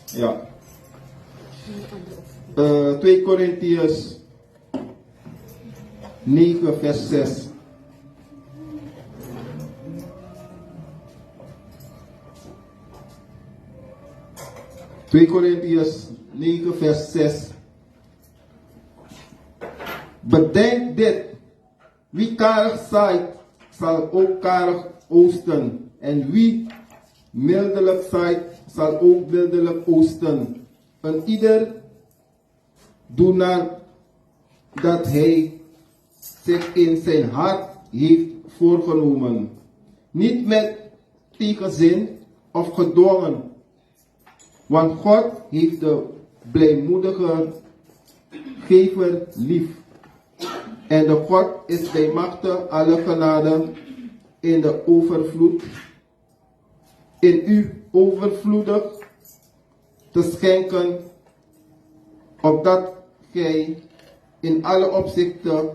Ja. 2 Korintiërs 9 vers 6. Twee Korintiërs 9 vers 6. Bedenk dit, wie karig zaait, zal ook karig oosten. En wie mildelijk zaait, zal ook mildelijk oosten. En ieder doet naar dat hij zich in zijn hart heeft voorgenomen. Niet met tegenzin of gedwongen. Want God heeft de blijmoedige gever lief. En de God is bij machte alle genade in de overvloed, in u overvloedig te schenken, opdat gij in alle opzichten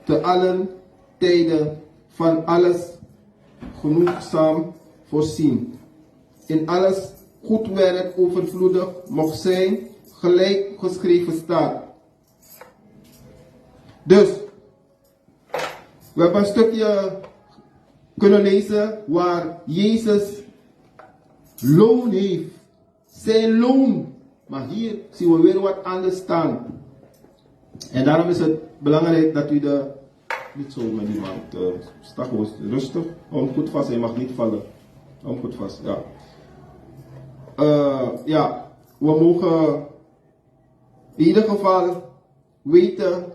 te allen tijden van alles genoegzaam voorzien. In alles goed werk overvloedig mocht zijn, gelijk geschreven staat. Dus, we hebben een stukje kunnen lezen waar Jezus loon heeft. Zijn loon. Maar hier zien we weer wat anders staan. En daarom is het belangrijk dat u niet zo met iemand sta gewoon rustig. Hou goed vast, hij mag niet vallen. Hou goed vast, ja. Ja, we mogen in ieder geval weten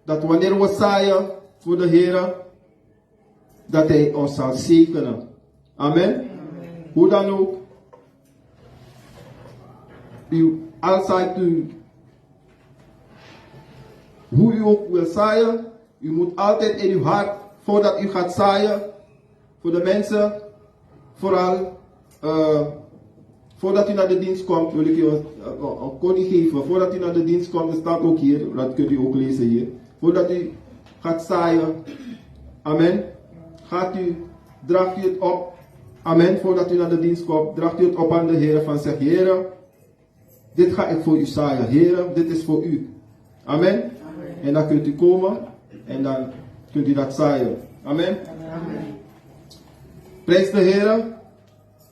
dat wanneer we zaaien voor de Heer, dat Hij ons zal zegenen. Amen. Amen. Hoe dan ook, al zaait u, hoe u ook wil zaaien, u moet altijd in uw hart, voordat u gaat zaaien, voor de mensen, vooral, voordat u naar de dienst komt, wil ik u een koning geven. Voordat u naar de dienst komt, dat staat ook hier, dat kunt u ook lezen hier. Voordat u gaat zaaien, amen, draagt u het op, amen, voordat u naar de dienst komt, draagt u het op aan de Heer van zeg, Heer, dit ga ik voor u zaaien, Heer, dit is voor u. Amen. Amen. En dan kunt u komen en dan kunt u dat zaaien. Amen. Amen. Prijs de Heer.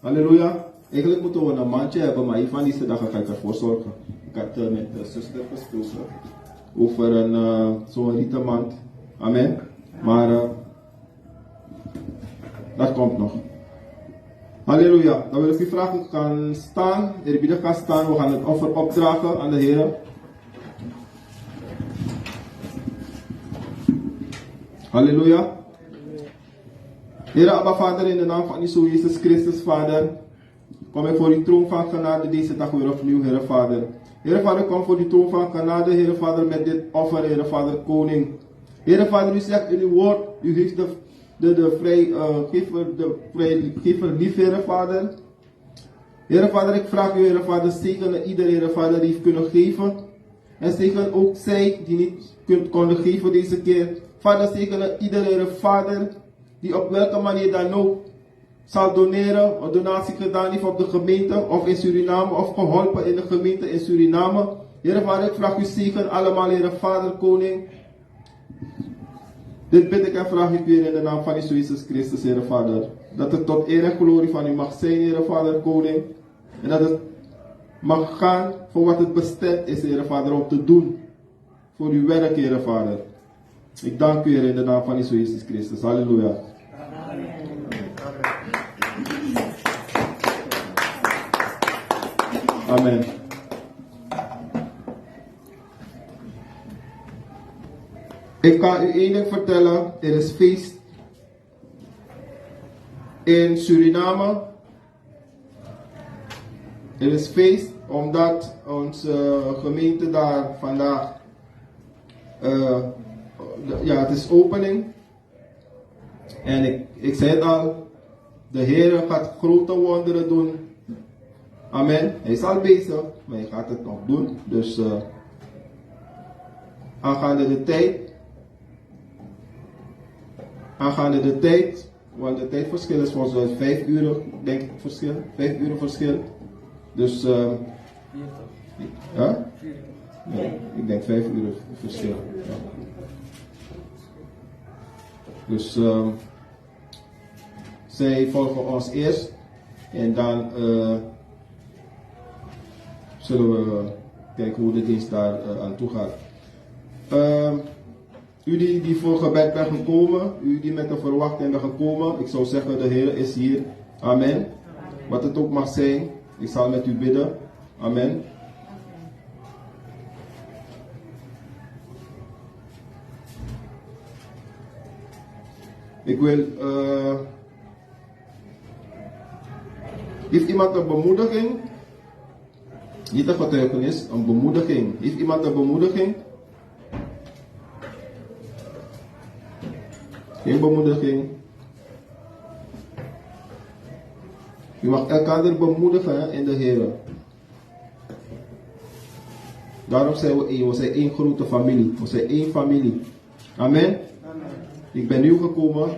Halleluja. Eigenlijk moeten we een mandje hebben, maar van deze dagen ga ik ervoor zorgen. Ik had met de zuster gesproken over zo'n rieten mand. Amen. Maar dat komt nog. Halleluja. Dan wil ik u vragen, gaan staan. Eerbiedig gaan staan. We gaan het offer opdragen aan de Heer. Halleluja. Heer Abba Vader, in de naam van Uw Jezus Christus, Vader, kom ik voor uw troon van genade deze dag weer opnieuw, Heer Vader. Heer Vader, kom voor uw troon van genade, Heer Vader, met dit offer, Heer Vader, Koning. Heer Vader, u zegt in uw woord, u heeft de vrijgever lief, Heer Vader. Heer Vader, ik vraag u, Heer Vader, zegen ieder, Heer Vader, die heeft kunnen geven. En zegen ook zij die niet konden geven deze keer. Vader, zegen ieder, Heer Vader, die op welke manier dan ook zal doneren, een donatie gedaan heeft op de gemeente of in Suriname, of geholpen in de gemeente in Suriname. Heere Vader, ik vraag u zegen allemaal, Heere Vader, Koning. Dit bid ik en vraag ik weer in de naam van Jezus Christus, Heere Vader. Dat het tot eer en glorie van u mag zijn, Heere Vader, Koning. En dat het mag gaan voor wat het bestemd is, Heere Vader, om te doen. Voor uw werk, Heere Vader. Ik dank u, Heer, in de naam van Jezus Christus. Halleluja. Amen. Ik kan u één ding vertellen. Er is feest in Suriname. Er is feest omdat onze gemeente daar vandaag, ja, het is opening. En ik zei het al, de Heer gaat grote wonderen doen. Amen. Hij is al bezig, maar hij gaat het nog doen. Dus aangaande de tijd, want de tijdverschil is volgens mij 5 uur, denk ik, verschil. 5 uur verschil. Dus, ja? Nee, ik denk 5 uur verschil. Ja. Dus, zij volgen ons eerst en dan zullen we kijken hoe de dienst daar aan toe gaat. U die voor gebed bent gekomen, u die met een verwachting bent gekomen, ik zou zeggen de Heer is hier. Amen. Wat het ook mag zijn, ik zal met u bidden. Amen. Ik wil, heeft iemand een bemoediging? Niet een getuigenis, een bemoediging. Heeft iemand een bemoediging? Geen bemoediging. Je mag elkaar bemoedigen in de Heer. Daarom zijn we één. We zijn één grote familie. We zijn één familie. Amen. Ik ben nieuw gekomen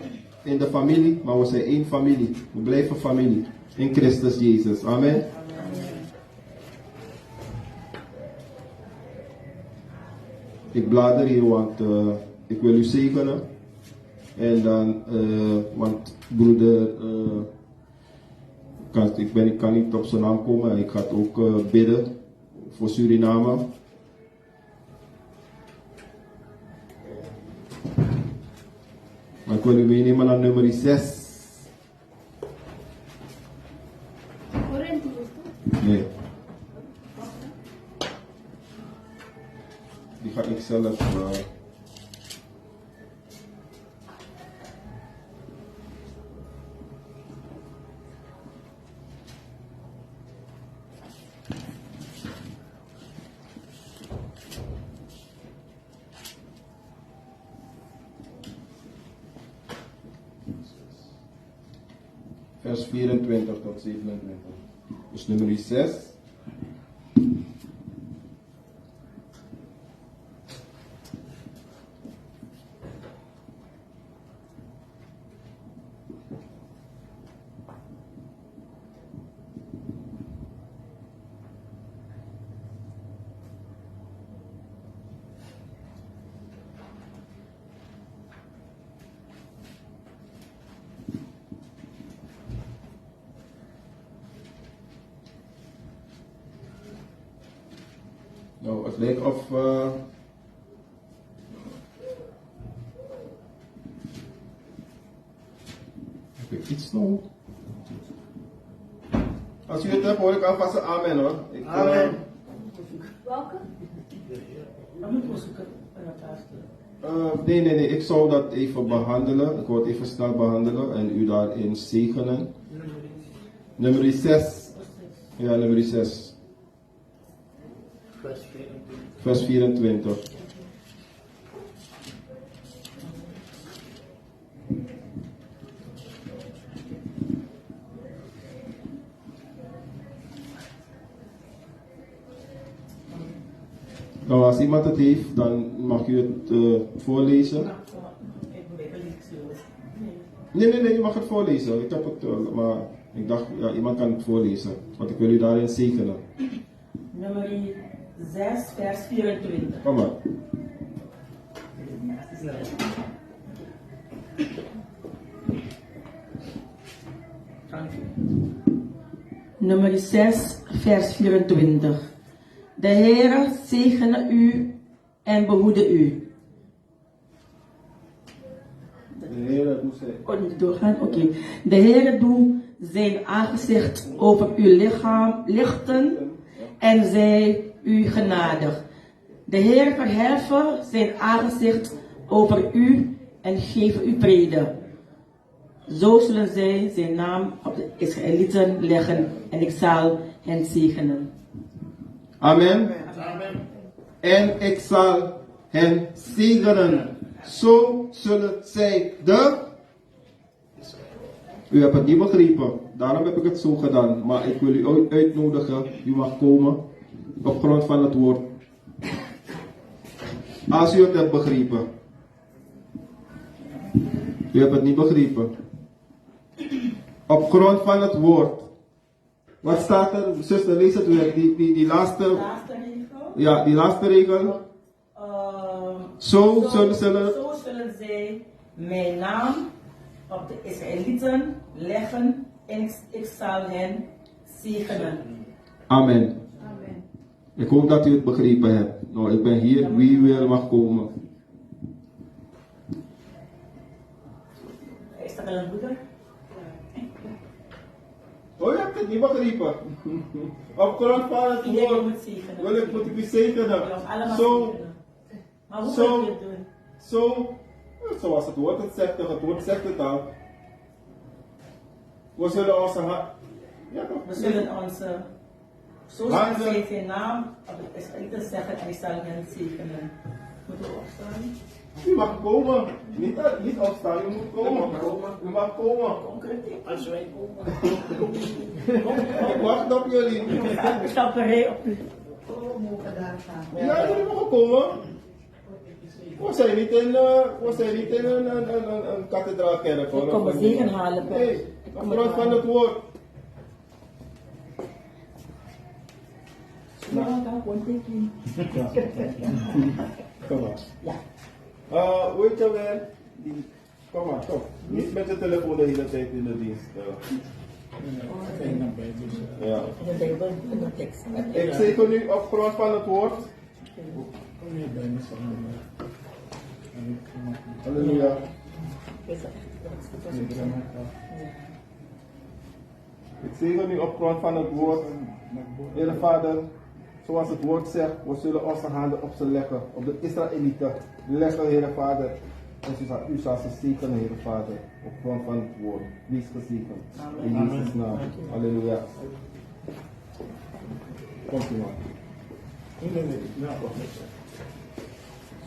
in de familie, maar we zijn één familie. We blijven familie. In Christus Jezus. Amen. Ik blader hier, want ik wil u zegenen. En dan, want broeder, ik kan niet op zijn naam komen. Ik ga ook bidden voor Suriname. Maar ik wil u meenemen naar nummer 6. Nee. Die ga ik zelf. Vers 24 tot 27. Dus nummer 6. Nou, het lijkt of heb ik iets nog? Als u het hebt, hoor ik alvast een amen hoor. Amen. Welke? Dan moeten we zoeken en dat Nee, ik zou dat even behandelen. Ik wil het even snel behandelen en u daarin zegenen. Nummer 6. Ja, nummer 6. Vers 24. Nou, als iemand het heeft, dan mag u het voorlezen. Nee, je mag het voorlezen. Ik heb het, maar ik dacht, ja, iemand kan het voorlezen. Want ik wil u daarin zegenen. Nummer 6, vers 24. Kom maar. Nummer 6, vers 24. De Heere zegene u en behoede u. De Heer doet zij. Oh, niet doorgaan? Oké. De Heere doet zijn aangezicht over uw lichaam lichten en zij u genadig. De Heer verheffen zijn aangezicht over u en geven u vrede. Zo zullen zij zijn naam op de Israëlieten leggen en ik zal hen zegenen. Amen. En ik zal hen zegenen. Zo zullen zij de... U hebt het niet begrepen. Daarom heb ik het zo gedaan. Maar ik wil u uitnodigen. U mag komen op grond van het woord. Als u het hebt begrepen. U hebt het niet begrepen. Op grond van het woord. Wat staat er? Zuster, lees het weer. Die laatste... Laatste regel. Ja, die laatste regel. Zo zullen zij mijn naam op de Israëlieten leggen en ik zal hen zegenen. Amen. Amen. Ik hoop dat u het begrepen hebt. Nou, ik ben hier. Wie wil mag komen. Is dat wel een broeder? Oh, je hebt het niet begrepen. Op grond van het Iedereen woord moet zegenen. moet ik u zegenen. Ja, allemaal Zo, zegenen. Maar hoe zo, moet je het doen? zoals het woord het zegt, het woord zegt het al. We zullen onze hand... Ja, toch? We zullen onze... Zo zullen zij zijn naam op de Israëlieten zeggen en ik zal hen zegenen. Moeten we opstaan? U mag komen. Niet opstaan, u moet komen. U mag komen. Als wij komen. Ik wacht op jullie. Ik sta paré op u. Oh, mogen daar gaan. Ja, jullie mogen komen. We zijn niet in een kathedraalkerk. Ik kom een zegen halen. Nee, op grond van het woord. Nou, dan gewoon teken. Kom maar. Ja. Weet je wel? Kom maar, kom. Niet met je telefoon de hele tijd in de dienst. Ja. En de Bijbel en de tekst. Ik zegen nu op grond van het woord. Halleluja. Ik zegen nu op grond van het woord. Heere Vader, zoals het woord zegt, we zullen onze handen op ze leggen, op de Israëlieten leggen, Heere Vader. En u zal ze zegenen, Heere Vader, op grond van het woord. Wees gezegend. In Jezus' naam. Halleluja. Komt u maar.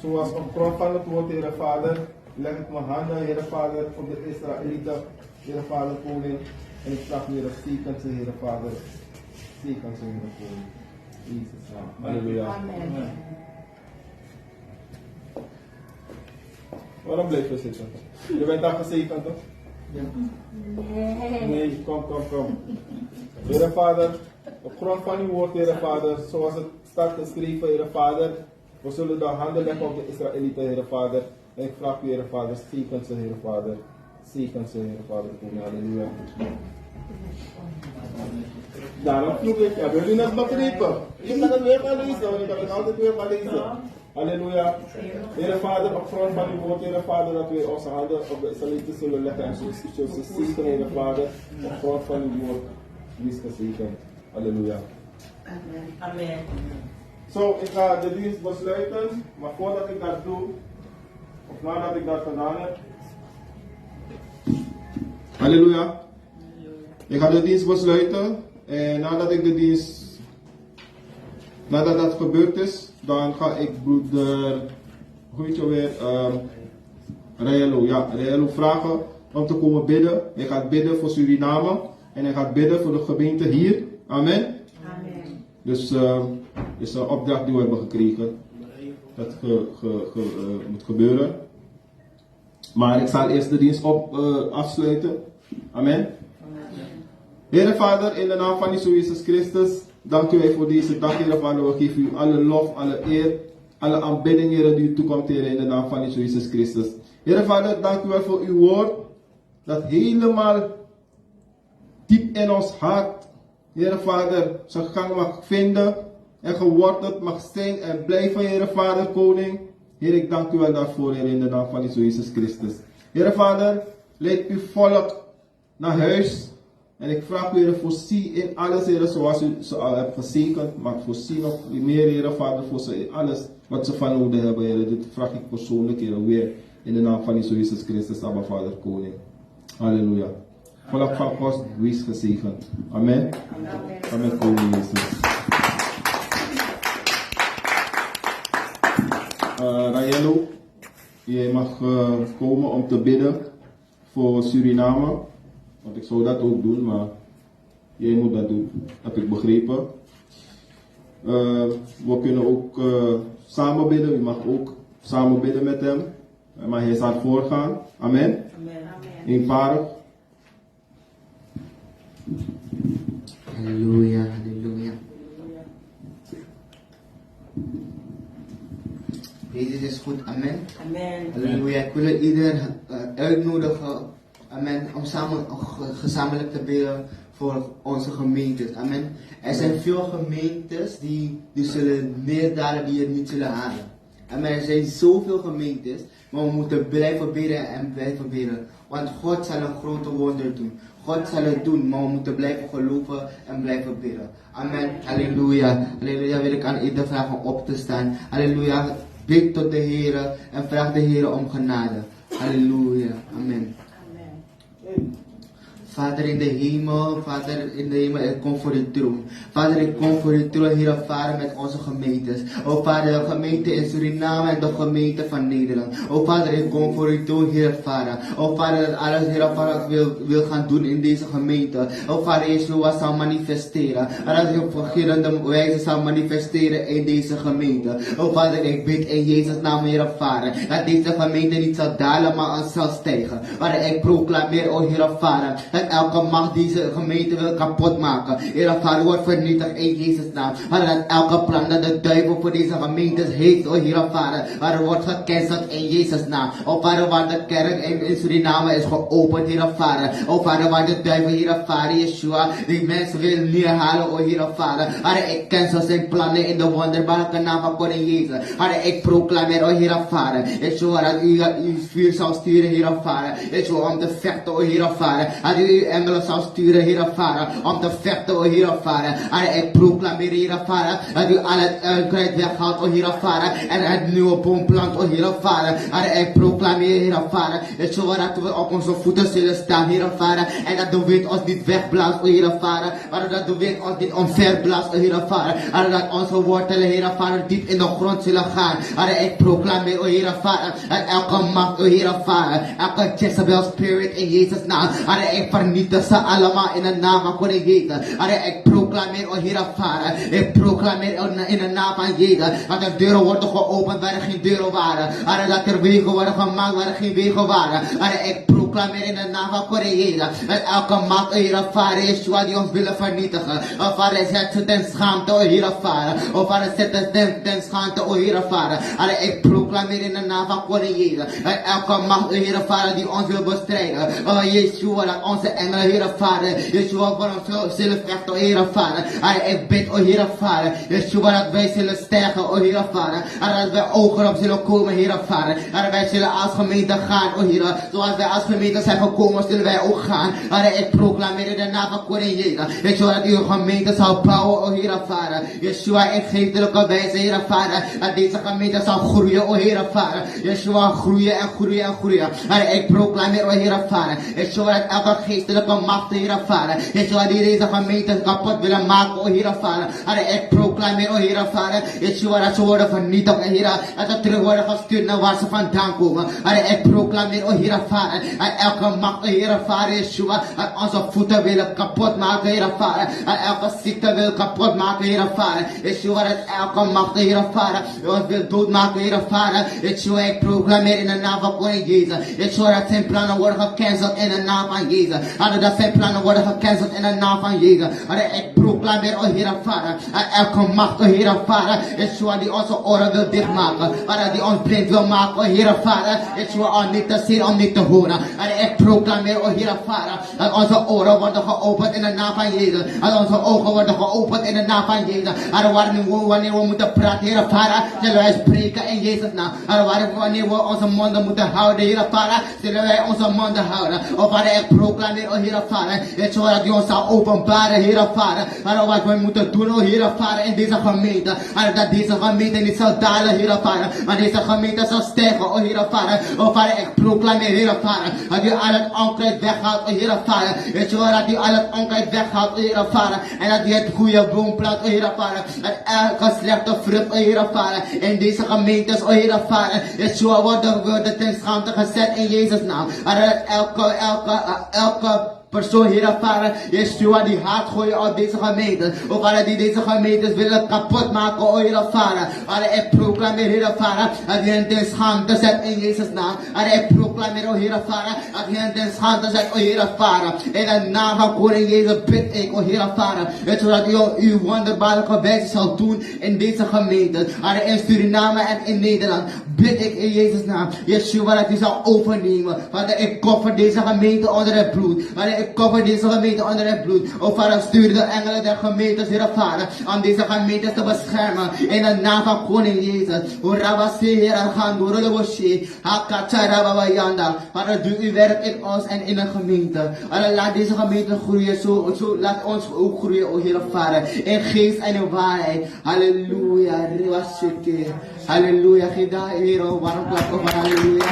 Zoals op grond van het woord, Heere Vader, leg ik mijn handen, Heere Vader, op de Israëlieten, Heere Vader, koning. En ik vraag, Heere, zegen ze, Heere Vader. Zegen ze, Heere koning. In Jezus' naam. Halleluja. Amen. Waarom blijf je zitten? Je bent al gezegend, toch? Nee, kom. Heere Vader, op grond van uw woord, Heere Vader, zoals het staat geschreven, Heere Vader, we zullen de handen leggen op de Israëlieten, Heere Vader. En ik vraag u, Heere Vader, zegen ze, Heere Vader. Zegen ze, Heere Vader. Halleluja. Daarom vroeg ik, hebben jullie net begrepen? Je kan het weer gaan lezen, want je kan het altijd weer gaan lezen. Halleluja. Heere Vader, op grond van uw woord, Heere Vader, dat wij onze handen op de Israëlieten zullen leggen en zullen ze zegenen, Heere Vader, op grond van uw woord. Wees gezegend. Halleluja. Amen. Zo, ik ga de dienst besluiten, maar voordat ik dat doe, of nadat ik dat gedaan heb. Halleluja. Ik ga de dienst besluiten en nadat dat gebeurd is, dan ga ik broeder, hoe heet je weer, Rayelo vragen om te komen bidden. Hij gaat bidden voor Suriname en hij gaat bidden voor de gemeente hier. Amen. Amen. Dus is een opdracht die we hebben gekregen. Dat moet gebeuren. Maar ik zal eerst de dienst afsluiten. Amen. Heere Vader, in de naam van Jezus Christus, dank u voor deze dag, Heer Vader. We geven u alle lof, alle eer, alle aanbidding, Heer, die u toekomt, Heer, in de naam van Jezus Christus. Heer Vader, dank u wel voor uw woord, dat helemaal diep in ons hart, Heer Vader, zijn gang mag vinden en geworteld mag zijn en blijven, Heer Vader, Koning. Heer, ik dank u wel daarvoor, Heer, in de naam van Jezus Christus. Heer Vader, leid uw volk naar huis. En ik vraag u, Heer, voorzie in alles, Heer, zoals u ze al hebt gezegend. Maar voorzie nog meer, Heer Vader, voor ze in alles wat ze van nodig hebben, Heer. Dit vraag ik persoonlijk, Heer, weer in de naam van Jezus Christus, Abba Vader, Koning. Halleluja. Volk van God, wees gezegend. Amen. Amen, Koning Jezus. Rayelo, jij mag komen om te bidden voor Suriname. Want ik zou dat ook doen, maar jij moet dat doen, heb ik begrepen. We kunnen ook samen bidden, u mag ook samen bidden met hem. Maar hij zal voorgaan. Amen. Eenparig. Halleluja, halleluja. Jezus is goed, amen. Amen. Halleluja. Ik wil ieder uitnodigen, amen, om samen gezamenlijk te bidden voor onze gemeentes, amen. Er zijn veel gemeentes die zullen neerdalen, die het niet zullen halen. Amen. Er zijn zoveel gemeentes, maar we moeten blijven bidden en blijven bidden. Want God zal een grote wonder doen. God zal het doen, maar we moeten blijven geloven en blijven bidden. Amen. Halleluja. Halleluja. Wil ik aan ieder vragen op te staan. Halleluja. Bid tot de Heer en vraag de Heer om genade. Halleluja. Amen. Vader in de hemel, ik kom voor uw troon. Vader, ik kom voor uw troon, Heer Vader, met onze gemeentes. O Vader, de gemeente in Suriname en de gemeente van Nederland. O Vader, ik kom voor uw troon, Heer Vader. O Vader, dat alles, Heer Vader, wil gaan doen in deze gemeente. O Vader, Yeshua zal manifesteren. En dat je op verschillende wijzen zal manifesteren in deze gemeente. O Vader, ik bid in Jezus' naam, Heer Vader, dat deze gemeente niet zal dalen, maar zal stijgen. Vader, ik proclameer, o Heer Vader, dat elke macht deze gemeente wil kapot maken. Heer Vader, wordt vernietigd in Jezus' naam. Vader, dat elke plan dat de duivel voor deze gemeentes heeft, o Heer Vader, Vader, wordt gecanceld in Jezus' naam. O Vader, waar de kerk in Suriname is geopend, Heer Vader. O Vader, waar de duivel, Heer Vader, Yeshua, die mensen wil neerhalen, o Heer Vader. Vader, ik cancel zijn plannen in de wonderbare naam van Koning Jezus. Vader, ik proclameer, o Heer Vader, Yeshua, dat u vuur zal sturen, Heer Vader. Yeshua, om te vechten, o Heer Vader. Dat u engelen zal sturen, Heer Vader, om te vechten, o Heer Vader. En ik proclameer, Heer Vader, dat u al het uitkruid weghaalt, o Heer Vader, en het nieuwe boom plant, o Heer Vader. En ik proclameer, Heer Vader, dat we op onze voeten zullen staan, Heer Vader, en dat de wind ons niet wegblaast, o Heer Vader, maar dat de wind ons niet omverblaast, o Heer Vader, en dat onze wortelen, Heer Vader, diep in de grond zullen gaan. En ik proclameer, o Heer Vader, dat elke macht, o Heer Vader, elke Jezebel spirit in Jezus' naam, en ik vernietig ze allemaal in de naam van Koning Jezus. En ik proclameer, o Heer Vader, ik proclameer in de naam van Jezus, dat er deuren worden geopend waar er geen deuren waren. En dat er wegen worden gemaakt waar er geen wegen waren. En ik proclameer in de naam van Koning Jezus, dat elke macht, o Heer Vader, Yeshua, die ons willen vernietigen. O Vader, zet ze ten schaamte, o Heer Vader. O Vader, zet ze ten schaamte, o Heer Vader. En ik proclameer in de naam van Koning Jezus, dat elke macht, o Heer Vader, die ons wil bestrijden. O Yeshua, dat onze engelen, Heer Vader, Yeshua, voor ons zullen vechten, o Heer Vader. En ik bid, o Heer Vader, Yeshua, dat wij zullen sterken, o Heer Vader. En dat wij ogen op zullen komen, Heer Vader. En wij zullen als gemeente gaan, o Heer. Zoals wij als gemeente zijn gekomen, zullen wij ook gaan. En ik proclameer in de naam van Koning Jezus, Yeshua, dat uw gemeente zal bouwen, o Heer Vader. Yeshua, in geestelijke wijze, Heer Vader, dat deze gemeente zal groeien, o Heer Vader. Yeshua, groeien en groeien en groeien. En ik proclameer, o Heer Vader, Yeshua, dat elke geestelijke macht, Heer Vader, Yeshua, die deze gemeente kapot willen maken, o Heer Vader. En ik proclameer, o Heer Vader, Yeshua, dat ze worden vernietigd, Heer, dat ze terug worden gestuurd naar waar ze vandaan komen. En ik proclameer, o Heer Vader, elke macht, Heer Vader, Yeshua, dat onze voeten willen kapot maken, Heer Vader. Dat elke ziekte wil kapot maken, Heer Vader. Yeshua, dat elke macht, Heer Vader, ons wil doodmaken, Heer Vader. Yeshua, ik proclameer in de naam van Koning Jezus. Yeshua, dat zijn plannen worden gecanceld in de naam van Jezus. Dat zijn plannen worden gecanceld in de naam van Jezus. Ik proclameer, oh Heer Vader, dat elke macht, oh Heer Vader, Yeshua, die onze oren wil dichtmaken. Die ons blind wil maken, oh Heer Vader. Yeshua, om niet te zien, om niet te horen. Ik proclameer, oh Heer Vader, dat onze oren worden geopend in de naam van Jezus. Dat onze ogen worden geopend in de naam van Jezus. Wanneer we moeten praten, Heer Vader, zullen wij spreken in Jezus' naam. Wanneer we onze monden moeten houden, Heer Vader, zullen wij onze monden houden. Of wanneer ik proclameer, oh Heer Vader, Yeshua, dat u ons zal openbaren, Heer Vader. Wat wij moeten doen, oh Heer Vader, in deze gemeente. Dat deze gemeente niet zal dalen, Heer Vader, maar deze gemeente zal stijgen, oh Heer Vader. Oh Vader, ik proclameer, Heer Vader, dat u al het onkruid weghaalt, oh Heer Vader. Yeshua, dat u al het onkruid weghaalt, oh Heer Vader. En dat u het goede boom plant, oh Heer Vader. Dat elke slechte vrucht, oh Heer Vader, in deze gemeentes, oh Heer Vader. Yeshua, worden ten schande gezet in Jezus' naam. En dat elke persoon, Heer Vader, Yeshua, die haat gooien op deze gemeente. Of Vader, die deze gemeentes willen kapot maken, oh Heer Vader. Vader, ik proclameer, Heer Vader, dat je hen ten schande zet in Jezus' naam. En ik proclameer, oh Heer Vader, dat je hen ten schande zet, oh Heer Vader. In de naam van Koning Jezus bid ik, oh Heer Vader, zodat u uw wonderbaarlijke wijze zal doen in deze gemeente. En in Suriname en in Nederland bid ik in Jezus' naam, Yeshua, dat u zal overnemen. Vader, ik koffer deze gemeente onder het bloed. Vader, ik cover deze gemeente onder het bloed. O Vader, stuur de engelen der gemeentes, Heer Vader, om deze gemeentes te beschermen. In de naam van Koning Jezus. O Rabasi, Heer, gaan door de bosje. Hakatara Baba Yanda. Vader, doe uw werk in ons en in de gemeente. Vader, laat deze gemeente groeien. Zo laat ons ook groeien, o Heer Vader. In geest en in waarheid. Halleluja. Halleluja. Geef daar, Heer, waarom klappen we? Halleluja.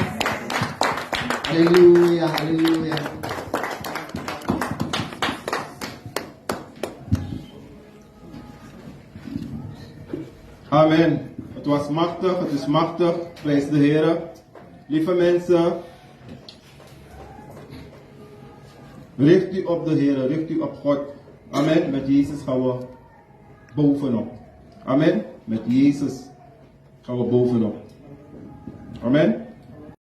Halleluja. Halleluja. Amen. Het was machtig, het is machtig. Prijs de Heer. Lieve mensen, richt u op de Heer, richt u op God. Amen. Met Jezus gaan we bovenop. Amen. Met Jezus gaan we bovenop. Amen.